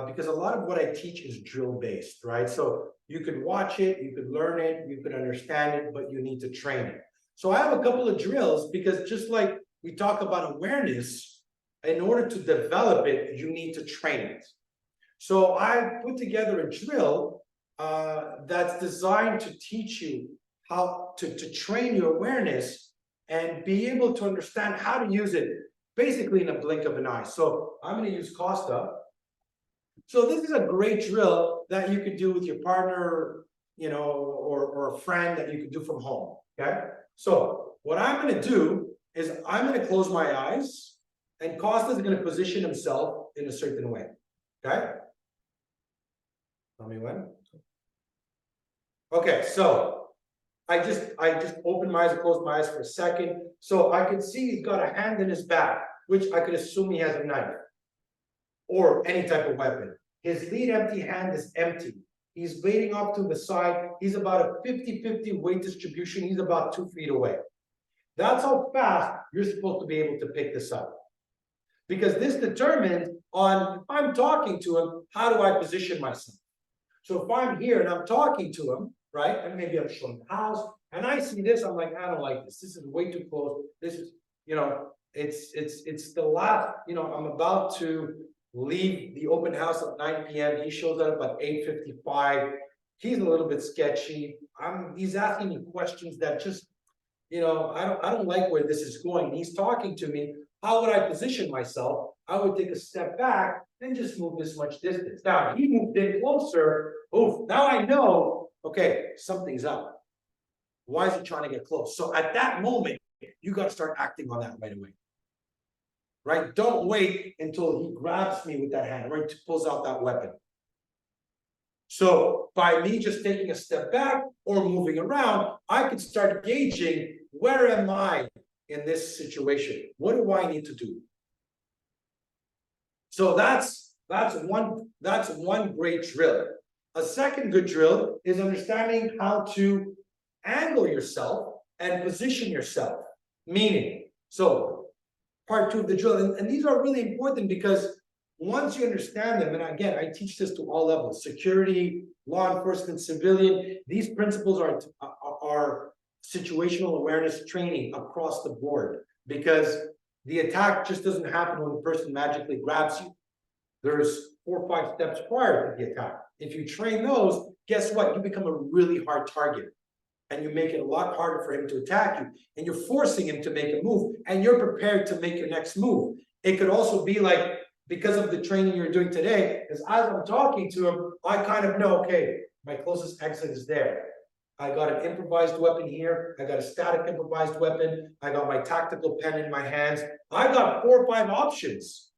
[SPEAKER 3] Because a lot of what I teach is drill based, right? So you could watch it, you could learn it, you could understand it, but you need to train it. So I have a couple of drills, because just like we talk about awareness, in order to develop it, you need to train it. So I put together a drill that's designed to teach you how to train your awareness and be able to understand how to use it basically in a blink of an eye. So I'm going to use Costa. So this is a great drill that you could do with your partner, you know, or a friend that you could do from home, okay? So what I'm going to do is I'm going to close my eyes, and Costa is going to position himself in a certain way, okay? Tell me when. Okay, so I just opened my eyes and closed my eyes for a second. So I can see he's got a hand in his back, which I could assume he has a knife or any type of weapon. His lead empty hand is empty. He's waiting off to the side. He's about a 50-50 weight distribution. He's about 2 feet away. That's how fast you're supposed to be able to pick this up. Because this determines on, if I'm talking to him, how do I position myself? So if I'm here and I'm talking to him, right, and maybe I'm showing the house, and I see this, I'm like, I don't like this. This is way too close. This is, you know, it's the last, you know, I'm about to leave the open house at 9 p.m. He shows up at 8:55. He's a little bit sketchy. He's asking me questions that just, you know, I don't like where this is going. He's talking to me. How would I position myself? I would take a step back and just move this much distance. Now he moved in closer. Oh, now I know, okay, something's up. Why is he trying to get close? So at that moment, you got to start acting on that right away. Right? Don't wait until he grabs me with that hand, right? Pulls out that weapon. So by me just taking a step back or moving around, I could start gauging, where am I in this situation? What do I need to do? So that's one great drill. A second good drill is understanding how to angle yourself and position yourself. Meaning, so part 2 of the drill, and these are really important, because once you understand them, and again, I teach this to all levels, security, law enforcement, civilian, these principles are situational awareness training across the board, because the attack just doesn't happen when the person magically grabs you. There's 4 or 5 steps prior to the attack. If you train those, guess what? You become a really hard target. And you make it a lot harder for him to attack you. And you're forcing him to make a move. And you're prepared to make your next move. It could also be like, because of the training you're doing today, is as I'm talking to him, I kind of know, okay, my closest exit is there. I got an improvised weapon here. I got a static improvised weapon. I got my tactical pen in my hands. I got 4 or 5 options.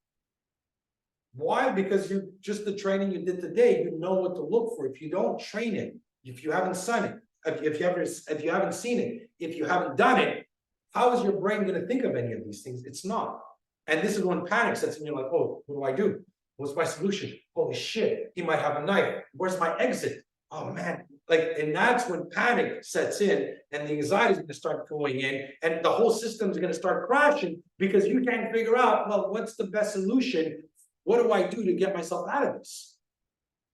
[SPEAKER 3] Why? Because you just the training you did today, you know what to look for. If you don't train it, if you haven't seen it, if you haven't seen it, if you haven't done it, how is your brain going to think of any of these things? It's not. And this is when panic sets in. You're like, oh, what do I do? What's my solution? Holy shit, he might have a knife. Where's my exit? Oh man. Like, and that's when panic sets in, and the anxiety is going to start going in, and the whole system is going to start crashing, because you can't figure out, well, what's the best solution? What do I do to get myself out of this?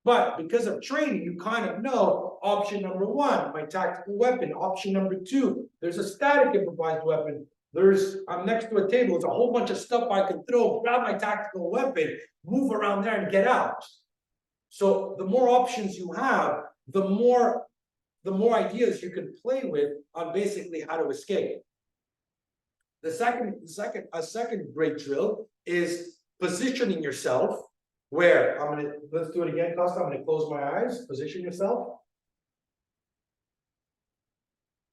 [SPEAKER 3] But because of training, you kind of know option number 1, my tactical weapon. Option number 2, there's a static improvised weapon. I'm next to a table. There's a whole bunch of stuff I can throw, grab my tactical weapon, move around there and get out. So the more options you have, the more ideas you can play with on basically how to escape. A second great drill is positioning yourself where let's do it again, Costa. I'm gonna close my eyes, position yourself.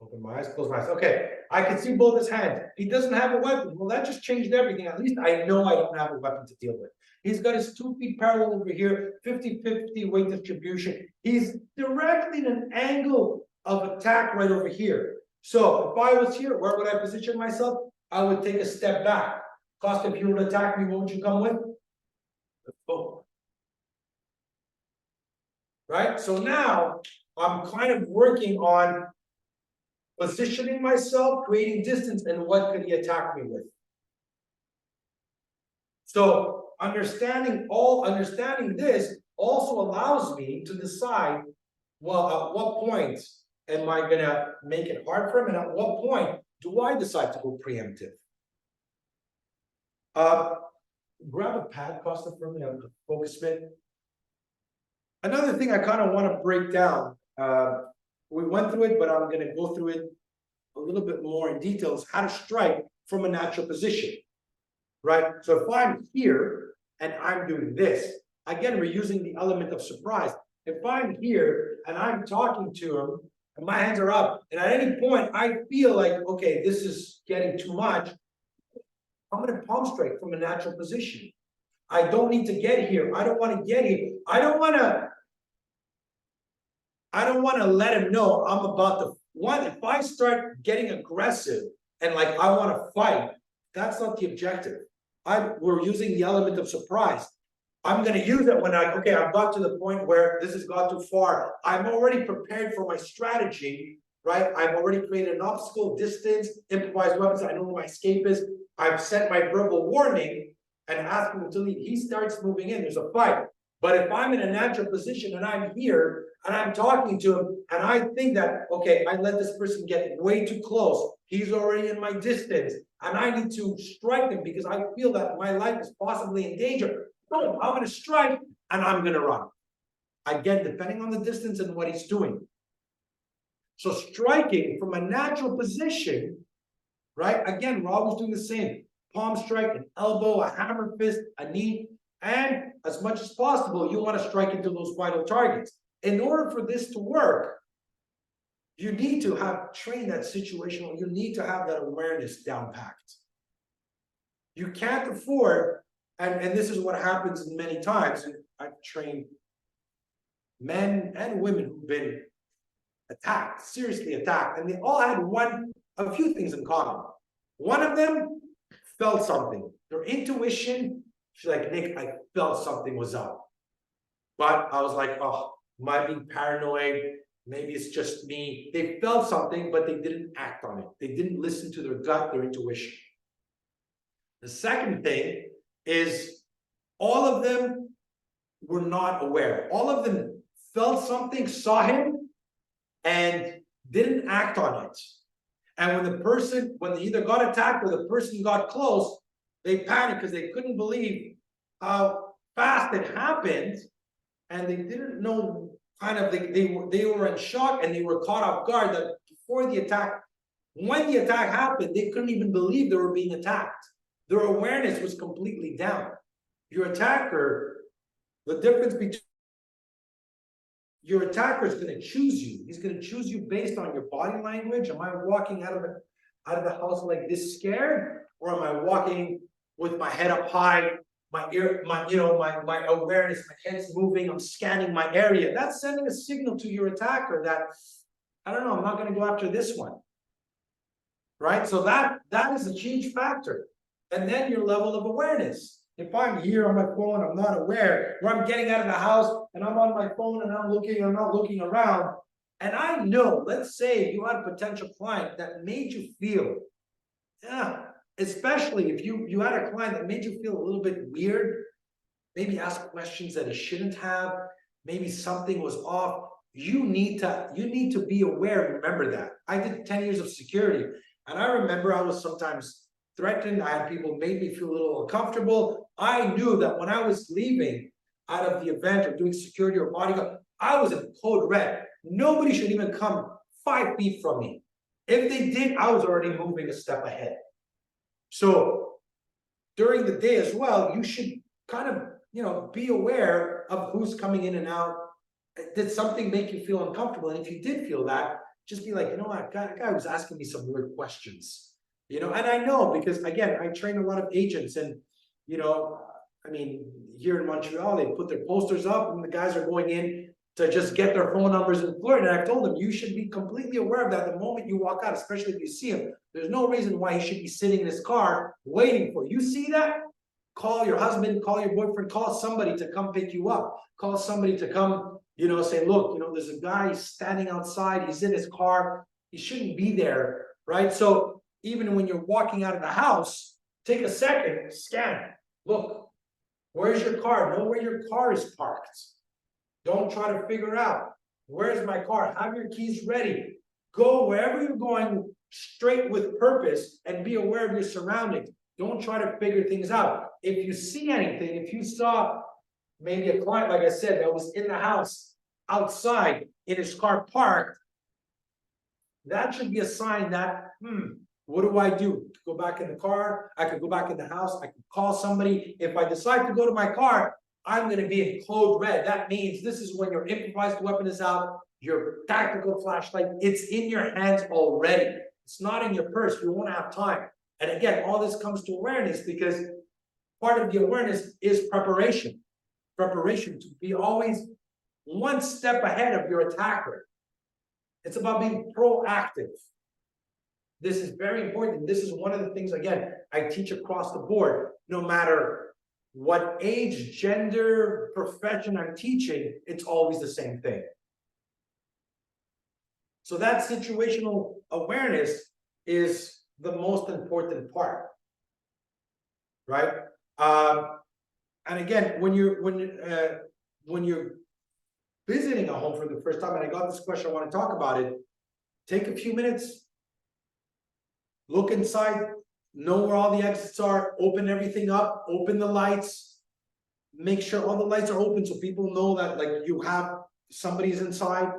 [SPEAKER 3] Open my eyes, close my eyes. Okay, I can see both his hands. He doesn't have a weapon. Well, that just changed everything. At least I know I don't have a weapon to deal with. He's got his 2 feet parallel over here, 50-50 weight distribution. He's directly in an angle of attack right over here. So if I was here, where would I position myself? I would take a step back. Costa, if you were to attack me, what would you come with? Boom. Right? So now I'm kind of working on positioning myself, creating distance, and what could he attack me with? So understanding this also allows me to decide, well, at what point am I gonna make it hard for him, and at what point do I decide to go preemptive? Grab a pad, Costa, for me, a focus mitt. Another thing I kind of want to break down, we went through it, but I'm going to go through it a little bit more in detail, is how to strike from a natural position, right? So if I'm here and I'm doing this, again, we're using the element of surprise. If I'm here and I'm talking to him and my hands are up, and at any point I feel like, okay, this is getting too much, I'm going to palm strike from a natural position. I don't need to get here. I don't want to get here. I don't want to let him know I'm about to. One, if I start getting aggressive and like I want to fight, that's not the objective. We're using the element of surprise. I'm going to use it when I've got to the point where this has got too far. I'm already prepared for my strategy, right? I've already created an obstacle, distance, improvised weapons. I know where my escape is. I've set my verbal warning and ask him to leave. He starts moving in, there's a fight. But if I'm in a natural position and I'm here and I'm talking to him and I think that, okay, I let this person get way too close, he's already in my distance, and I need to strike him because I feel that my life is possibly in danger. Boom, I'm gonna strike and I'm gonna run. Again, depending on the distance and what he's doing. So striking from a natural position, right? Again, we're always doing the same. Palm strike, an elbow, a hammer fist, a knee, and as much as possible, you want to strike into those vital targets. In order for this to work, you need to have trained that situational, you need to have that awareness down packed. You can't afford, and this is what happens many times, and I've trained men and women who've been attacked, seriously attacked, and they all had a few things in common. One of them felt something. Their intuition, she's like, Nick, I felt something was up. But I was like, oh, am I being paranoid? Maybe it's just me. They felt something, but they didn't act on it. They didn't listen to their gut, their intuition. The second thing is all of them were not aware. All of them felt something, saw him, and didn't act on it. And when they either got attacked or the person got close, they panicked because they couldn't believe how fast it happened, and they didn't know. They were in shock and they were caught off guard that before the attack, when the attack happened, they couldn't even believe they were being attacked. Their awareness was completely down. Your attacker, the difference between your attacker is going to choose you. He's going to choose you based on your body language. Am I walking out of the house like this scared, or am I walking with my head up high, my awareness, my head's moving, I'm scanning my area? That's sending a signal to your attacker that, I don't know, I'm not going to go after this one. Right? So that is a huge factor. And then your level of awareness. If I'm here on my phone, I'm not aware, or I'm getting out of the house and I'm on my phone and I'm not looking around. And I know, let's say you had a potential client that made you feel, especially if you had a client that made you feel a little bit weird, maybe ask questions that he shouldn't have, maybe something was off. You need to be aware and remember that. I did 10 years of security, and I remember I was sometimes threatened. I had people made me feel a little uncomfortable. I knew that when I was leaving, out of the event or doing security or bodyguard, I was in code red. Nobody should even come 5 feet from me. If they did, I was already moving a step ahead. So during the day as well, you should kind of, be aware of who's coming in and out. Did something make you feel uncomfortable? And if you did feel that, just be like, you know what, that guy was asking me some weird questions. And I know, because again, I train a lot of agents, and I mean, here in Montreal, they put their posters up and the guys are going in to just get their phone numbers in Florida. And I've told them, you should be completely aware of that the moment you walk out, especially if you see him. There's no reason why he should be sitting in his car waiting for you. You see that? Call your husband, call your boyfriend, call somebody to come pick you up. Call somebody to come, say, look, there's a guy standing outside, he's in his car, he shouldn't be there, right? So even when you're walking out of the house, take a second, scan, look, where's your car? Know where your car is parked. Don't try to figure out, where's my car? Have your keys ready. Go wherever you're going straight with purpose and be aware of your surroundings. Don't try to figure things out. If you see anything, if you saw maybe a client, like I said, that was in the house, outside, in his car parked, that should be a sign that, what do I do? Go back in the car, I could go back in the house, I could call somebody. If I decide to go to my car, I'm gonna be in code red. That means this is when your improvised weapon is out, your tactical flashlight, it's in your hands already. It's not in your purse, you won't have time. And again, all this comes to awareness, because part of the awareness is preparation. Preparation to be always one step ahead of your attacker. It's about being proactive. This is very important. This is one of the things, again, I teach across the board. No matter what age, gender, profession I'm teaching, it's always the same thing. So that situational awareness is the most important part, right? And again, when you're visiting a home for the first time, and I got this question, I want to talk about it. Take a few minutes, look inside, know where all the exits are, open everything up, open the lights, make sure all the lights are open so people know that like you have somebody's inside.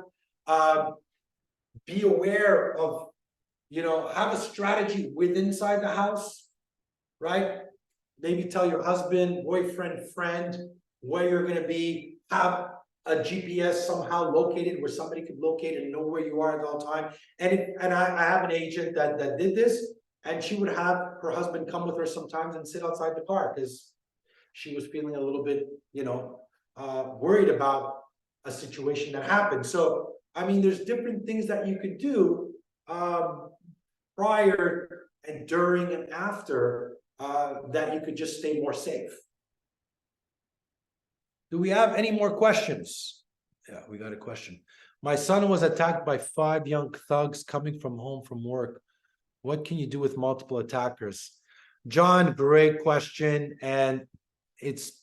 [SPEAKER 3] Be aware of, have a strategy inside the house, right? Maybe tell your husband, boyfriend, friend where you're going to be. Have a GPS somehow located where somebody could locate and know where you are at all time. And I have an agent that did this, and she would have her husband come with her sometimes and sit outside the car because she was feeling a little bit, worried about a situation that happened. So, I mean, there's different things that you could do prior and during and after that you could just stay more safe. Do we have any more questions? Yeah, we got a question. My son was attacked by 5 young thugs coming from home from work. What can you do with multiple attackers? John, great question. And it's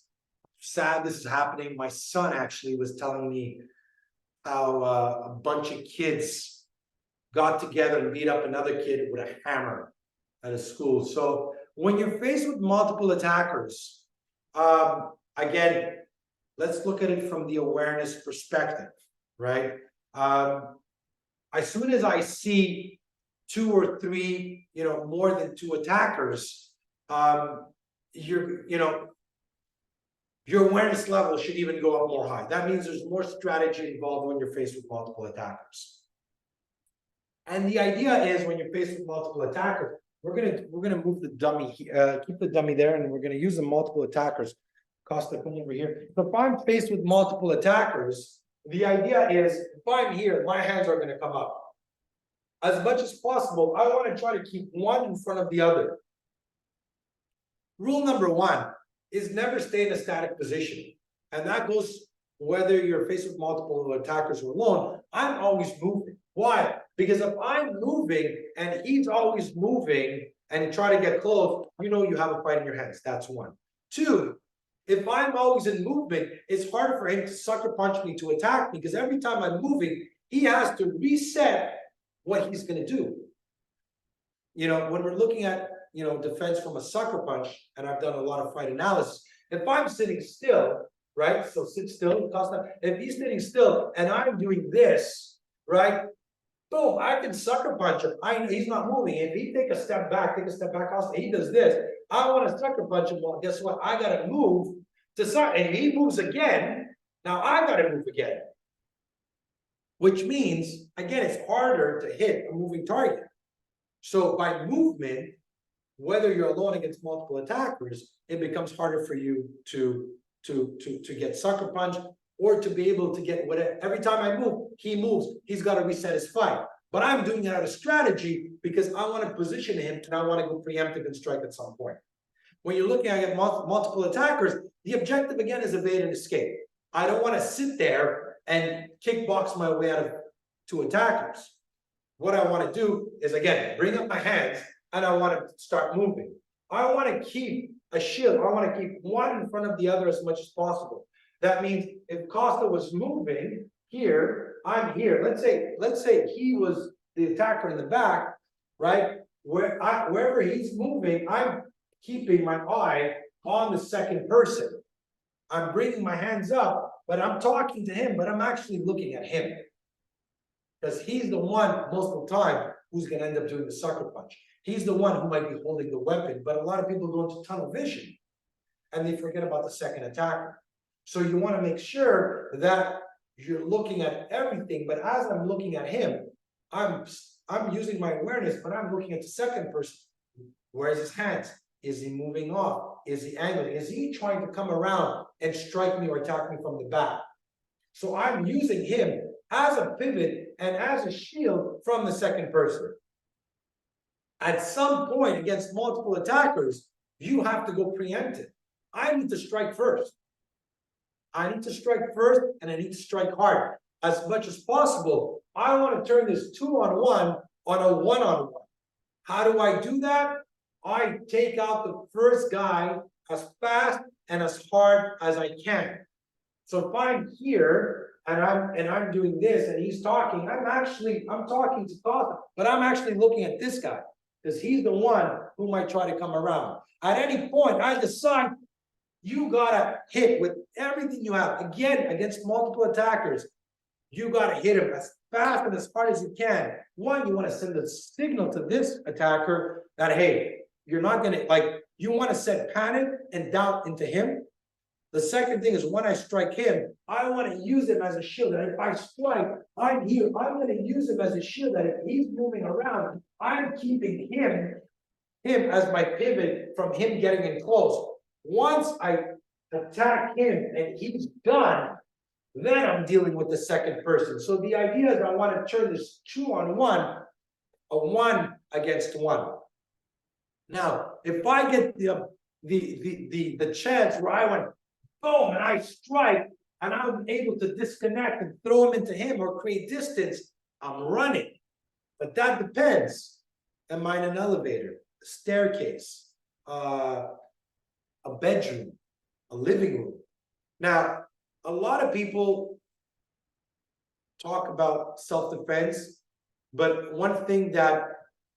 [SPEAKER 3] sad this is happening. My son actually was telling me how a bunch of kids got together and beat up another kid with a hammer at a school. So when you're faced with multiple attackers, again, let's look at it from the awareness perspective, right? As soon as I see 2 or 3, more than 2 attackers, your awareness level should even go up more high. That means there's more strategy involved when you're faced with multiple attackers. And the idea is when you're faced with multiple attackers, we're gonna move the dummy, keep the dummy there, and we're gonna use the multiple attackers. Costa, come over here. So if I'm faced with multiple attackers, the idea is if I'm here, my hands are gonna come up. As much as possible, I want to try to keep one in front of the other. Rule number 1 is never stay in a static position. And that goes whether you're faced with multiple attackers or alone. I'm always moving. Why? Because if I'm moving and he's always moving and you try to get close, you have a fight in your hands. That's 1. 2, if I'm always in movement, it's hard for him to sucker punch me to attack me because every time I'm moving, he has to reset what he's going to do. When we're looking at, defense from a sucker punch, and I've done a lot of fight analysis, if I'm sitting still, right? So sit still, if he's sitting still and I'm doing this, right? Boom, I can sucker punch him. I know he's not moving. If he take a step back, also he does this. I want to sucker punch him. Well, guess what? I gotta move to suck. And if he moves again, now I gotta move again. Which means, again, it's harder to hit a moving target. So by movement, whether you're alone against multiple attackers, it becomes harder for you to get sucker punched or to be able to get whatever. Every time I move, he moves, he's got to reset his fight. But I'm doing it out of strategy because I want to position him and I want to go preemptive and strike at some point. When you're looking at multiple attackers, the objective again is evade and escape. I don't want to sit there and kickbox my way out of two attackers. What I want to do is, again, bring up my hands and I want to start moving. I want to keep a shield. I want to keep one in front of the other as much as possible. That means if Costa was moving here, I'm here. Let's say he was the attacker in the back, right? Wherever he's moving, I'm keeping my eye on the second person. I'm bringing my hands up, but I'm talking to him, but I'm actually looking at him. Because he's the one, most of the time, who's going to end up doing the sucker punch. He's the one who might be holding the weapon, but a lot of people go into tunnel vision and they forget about the second attacker. So you want to make sure that you're looking at everything, but as I'm looking at him, I'm using my awareness, but I'm looking at the second person. Where's his hands? Is he moving off? Is he angling? Is he trying to come around and strike me or attack me from the back? So I'm using him as a pivot and as a shield from the second person. At some point against multiple attackers, you have to go preemptive. I need to strike first. I need to strike first and I need to strike hard. As much as possible, I want to turn this 2-on-1 on a 1-on-1. How do I do that? I take out the first guy as fast and as hard as I can. So if I'm here and I'm doing this and he's talking, I'm talking to Costa, but I'm actually looking at this guy because he's the one who might try to come around. At any point, I decide you gotta hit with everything you have. Again, against multiple attackers, you gotta hit him as fast and as hard as you can. One, you want to send a signal to this attacker that, hey, you're not gonna, you want to set panic and doubt into him. The second thing is when I strike him, I want to use him as a shield. And if I strike, I'm here. I'm going to use him as a shield that if he's moving around, I'm keeping him as my pivot from him getting in close. Once I attack him and he's done, then I'm dealing with the second person. So the idea is I want to turn this 2-on-1, a 1 against 1. Now, if I get the chance where I went boom, and I strike, and I'm able to disconnect and throw him into him or create distance, I'm running. But that depends. Am I in an elevator, a staircase, a bedroom, a living room? Now, a lot of people talk about self-defense, but one thing that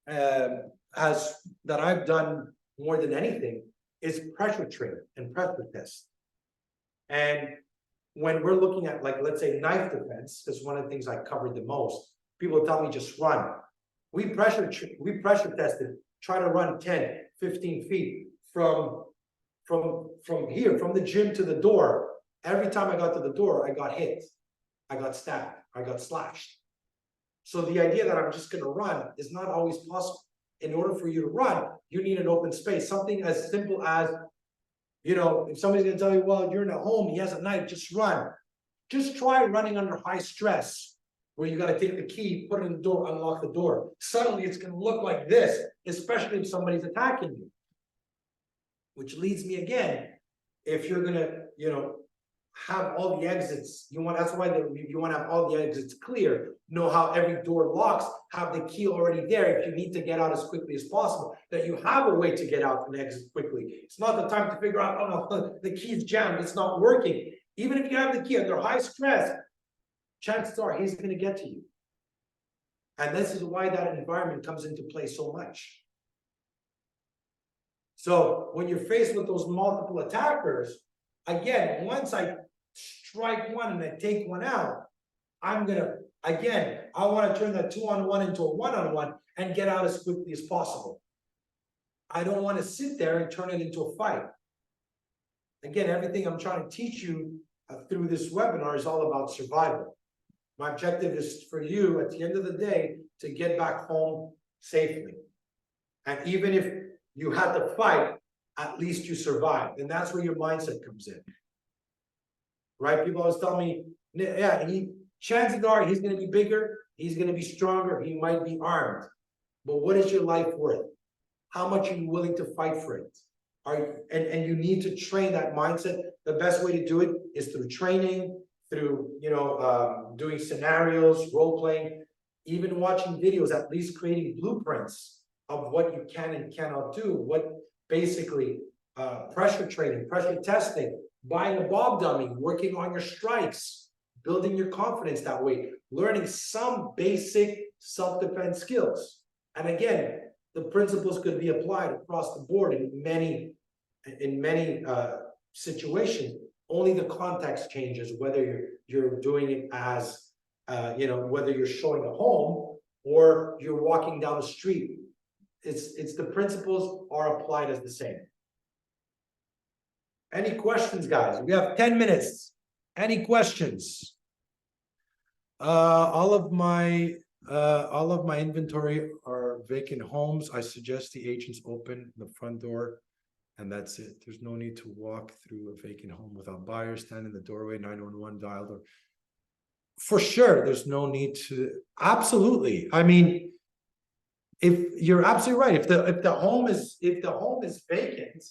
[SPEAKER 3] I've done more than anything is pressure training and pressure tests. And when we're looking at, let's say knife defense, is one of the things I covered the most. People tell me just run. We pressure tested, try to run 10, 15 feet from here, from the gym to the door. Every time I got to the door, I got hit. I got stabbed. I got slashed. So the idea that I'm just going to run is not always possible. In order for you to run, you need an open space. Something as simple as, if somebody's going to tell you, well, you're in a home, he has a knife, just run. Just try running under high stress, where you got to take the key, put it in the door, unlock the door. Suddenly it's going to look like this, especially if somebody's attacking you. Which leads me again, if you're going to, have all the exits, that's why you want to have all the exits clear, know how every door locks, have the key already there if you need to get out as quickly as possible, that you have a way to get out and exit quickly. It's not the time to figure out, oh no, the key's jammed, it's not working. Even if you have the key under high stress, chances are he's going to get to you. And this is why that environment comes into play so much. So when you're faced with those multiple attackers, again, once I strike one and I take one out, I'm gonna, again, I wanna turn that 2-on-1 into a 1-on-1 and get out as quickly as possible. I don't wanna sit there and turn it into a fight. Again, everything I'm trying to teach you through this webinar is all about survival. My objective is for you, at the end of the day, to get back home safely. And even if you had to fight, at least you survived. And that's where your mindset comes in. Right? People always tell me, yeah, chances are he's going to be bigger, he's going to be stronger, he might be armed. But what is your life worth? How much are you willing to fight for it? And you need to train that mindset. The best way to do it is through training, through doing scenarios, role playing, even watching videos, at least creating blueprints of what you can and cannot do. What basically pressure training, pressure testing, buying a bob dummy, working on your strikes, building your confidence that way, learning some basic self-defense skills. And again, the principles could be applied across the board in many situations. Only the context changes, whether you're doing it as whether you're showing a home or you're walking down the street. It's the principles are applied as the same. Any questions, guys? We have 10 minutes. Any questions? All of my inventory are vacant homes. I suggest the agents open the front door, and that's it. There's no need to walk through a vacant home without buyers. Stand in the doorway, 911 dial door. For sure, there's no need to. Absolutely. I mean, if you're absolutely right, if the home is vacant,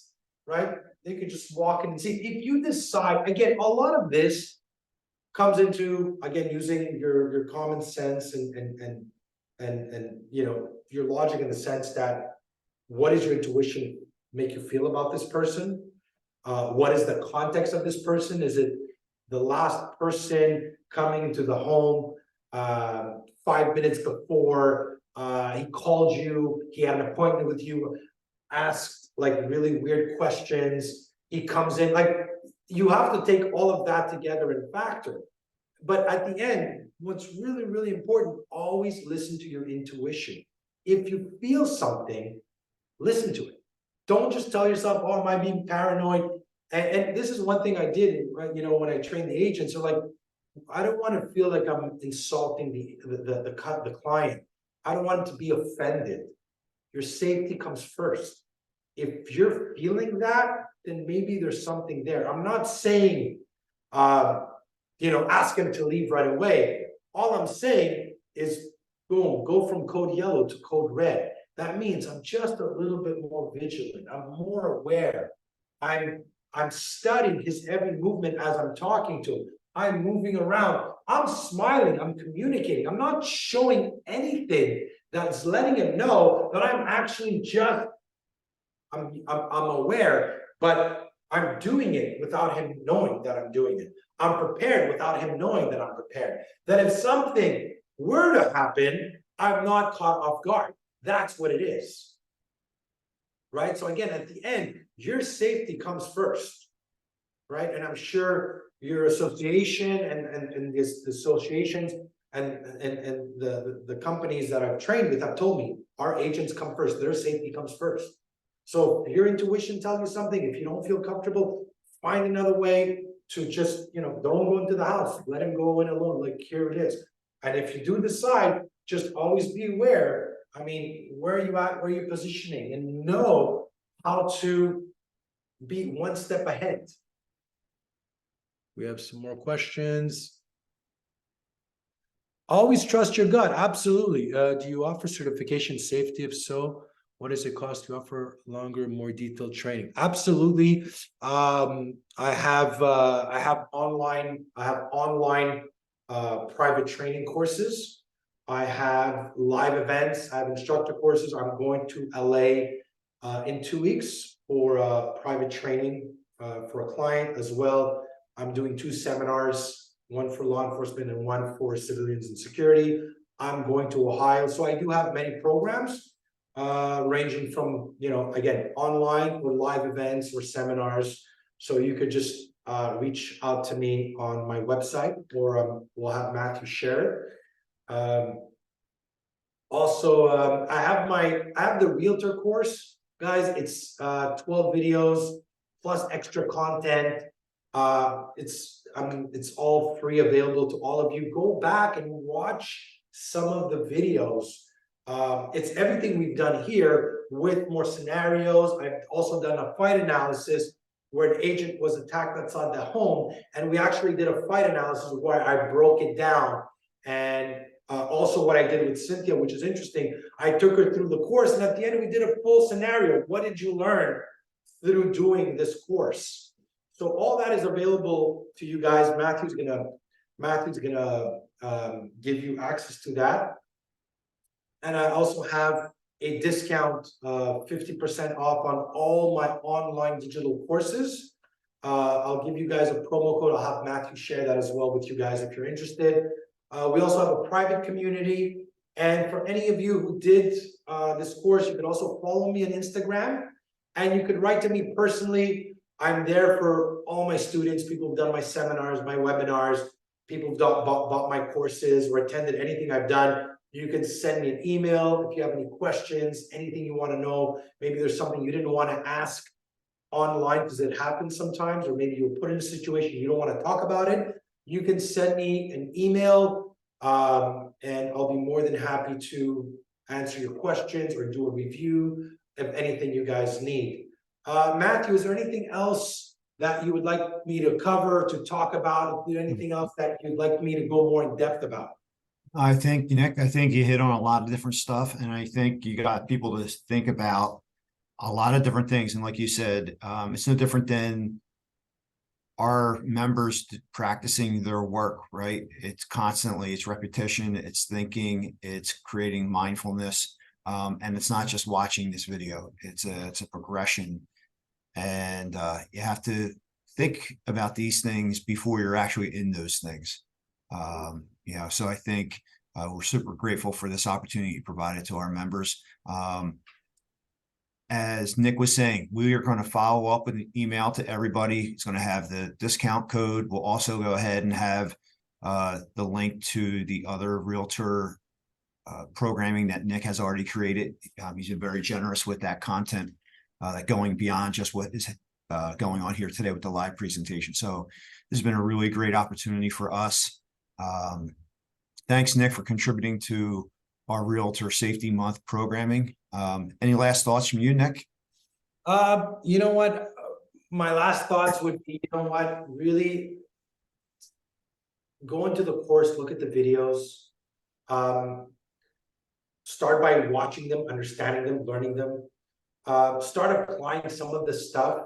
[SPEAKER 3] right, they could just walk in and see. If you decide, again, a lot of this comes into, again, using your common sense and your logic, in the sense that, what does your intuition make you feel about this person? What is the context of this person? Is it the last person coming into the home 5 minutes before he called you, he had an appointment with you, asked like really weird questions, he comes in, like, you have to take all of that together and factor. But at the end, what's really, really important, always listen to your intuition. If you feel something, listen to it. Don't just tell yourself, oh, am I being paranoid? And this is one thing I did, right, when I trained the agents. So, like, I don't want to feel like I'm insulting the client. I don't want to be offended. Your safety comes first. If you're feeling that, then maybe there's something there. I'm not saying, ask him to leave right away. All I'm saying is, boom, go from code yellow to code red. That means I'm just a little bit more vigilant. I'm more aware. I'm studying his every movement as I'm talking to him. I'm moving around. I'm smiling. I'm communicating. I'm not showing anything that's letting him know that I'm actually just, I'm aware, but I'm doing it without him knowing that I'm doing it. I'm prepared without him knowing that I'm prepared. That if something were to happen, I'm not caught off guard. That's what it is. Right? So again, at the end, your safety comes first. Right? And I'm sure your association and the associations and the companies that I've trained with have told me, our agents come first. Their safety comes first. So if your intuition tells you something, if you don't feel comfortable, find another way to just, don't go into the house. Let him go in alone. Like, here it is. And if you do decide, just always be aware. I mean, where are you at? Where are you positioning? And know how to be one step ahead. We have some more questions. Always trust your gut. Absolutely. Do you offer certification safety? If so, what does it cost to offer longer, more detailed training? Absolutely. I have online private training courses. I have live events. I have instructor courses. I'm going to LA in 2 weeks for private training for a client as well. I'm doing 2 seminars, one for law enforcement and one for civilians and security. I'm going to Ohio. So I do have many programs ranging from, again, online or live events or seminars. So you could just
[SPEAKER 2] reach out to me on my website, or we'll have Matthew share it. Also, I have the Realtor course, guys. It's 12 videos plus extra content. It's all free, available to all of you. Go back and watch some of the videos. It's everything we've done here with more scenarios. I've also done a fight analysis where an agent was attacked outside the home, and we actually did a fight analysis where I broke it down. And also what I did with Cynthia, which is interesting, I took her through the course, and at the end we did a full scenario. What did you learn through doing this course? So all that is available to you guys. Matthew's gonna give you access to that. And I also have a discount, 50% off on all my online digital courses. I'll give you guys a promo code. I'll have Matthew share that as well with you guys if you're interested. We also have a private community. And for any of you who did this course, you can also follow me on Instagram, and you could write to me personally. I'm there for all my students, people who've done my seminars, my webinars, people who've bought my courses or attended anything I've done. You can send me an email if you have any questions, anything you want to know. Maybe there's something you didn't want to ask online because it happens sometimes, or maybe you're put in a situation you don't want to talk about it. You can send me an email, and I'll be more than happy to answer your questions or do a review of anything you guys need. Matthew, is there anything else that you would like me to cover, to talk about? Is there anything else that you'd like me to go more in depth about?
[SPEAKER 1] I think, Nick, I think you hit on a lot of different stuff, and I think you got people to think about a lot of different things. And like you said, it's no different than our members practicing their work, right? It's constantly, it's repetition, it's thinking, it's creating mindfulness. And it's not just watching this video, it's a progression. And you have to think about these things before you're actually in those things. So I think we're super grateful for this opportunity you provided to our members. As Nick was saying, we are going to follow up with an email to everybody. It's going to have the discount code. We'll also go ahead and have the link to the other Realtor programming that Nick has already created. He's been very generous with that content, going beyond just what is going on here today with the live presentation. So this has been a really great opportunity for us. Thanks, Nick, for contributing to our Realtor Safety Month programming. Any last thoughts from you, Nick?
[SPEAKER 2] You know what? My last thoughts would be, really go into the course, look at the videos, start by watching them, understanding them, learning them, start applying some of the stuff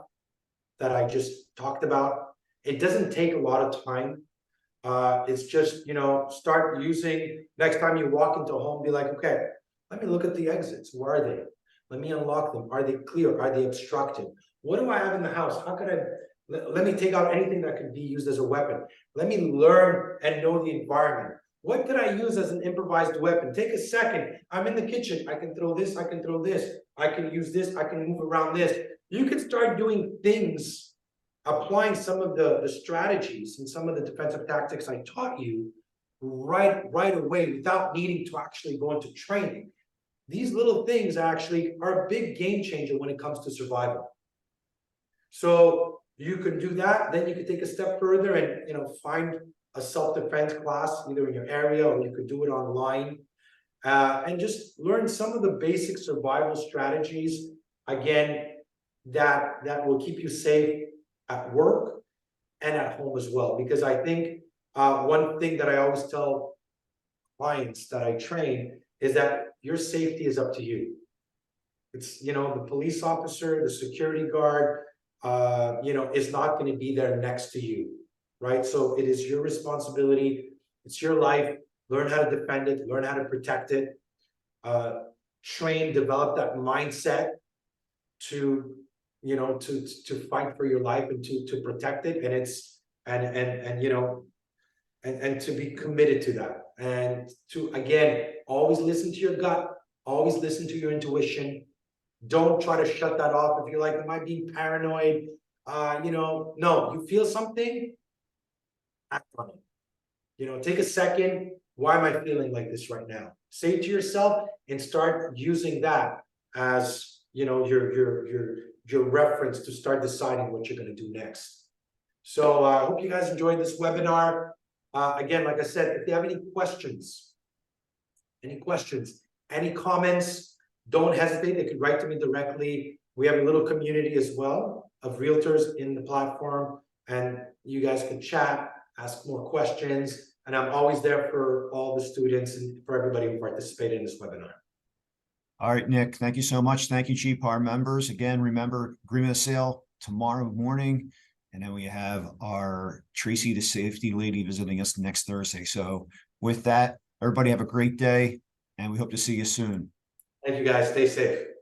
[SPEAKER 2] that I just talked about. It doesn't take a lot of time. It's just, start using, next time you walk into a home, be like, okay, let me look at the exits. Where are they? Let me unlock them. Are they clear? Are they obstructed? What do I have in the house? How could let me take out anything that could be used as a weapon. Let me learn and know the environment. What could I use as an improvised weapon? Take a second. I'm in the kitchen. I can throw this. I can throw this. I can use this. I can move around this. You can start doing things, applying some of the strategies and some of the defensive tactics I taught you right away without needing to actually go into training. These little things actually are a big game changer when it comes to survival. So you can do that. Then you can take a step further and find a self-defense class either in your area, or you could do it online, and just learn some of the basic survival strategies, again, that will keep you safe at work and at home as well. Because I think one thing that I always tell clients that I train is that your safety is up to you. It's, the police officer, the security guard, is not going to be there next to you, right? So it is your responsibility. It's your life. Learn how to defend it, learn how to protect it, train, develop that mindset to fight for your life and to protect it. And it's, and to be committed to that, and to, again, always listen to your gut, always listen to your intuition. Don't try to shut that off. If you're like, am I being paranoid?
[SPEAKER 3] no, you feel something, act on it. Take a second. Why am I feeling like this right now? Say it to yourself and start using that as your reference to start deciding what you're going to do next. So I hope you guys enjoyed this webinar. Again, like I said, if you have any questions, any comments, don't hesitate. They could write to me directly. We have a little community as well of realtors in the platform, and you guys can chat, ask more questions, and I'm always there for all the students and for everybody who participated in this webinar.
[SPEAKER 1] All right, Nick, thank you so much. Thank you, GPAR members. Again, remember, agreement of sale tomorrow morning. And then we have our Tracy, the safety lady, visiting us next Thursday. So with that, everybody have a great day, and we hope to see you soon.
[SPEAKER 3] Thank you guys. Stay safe.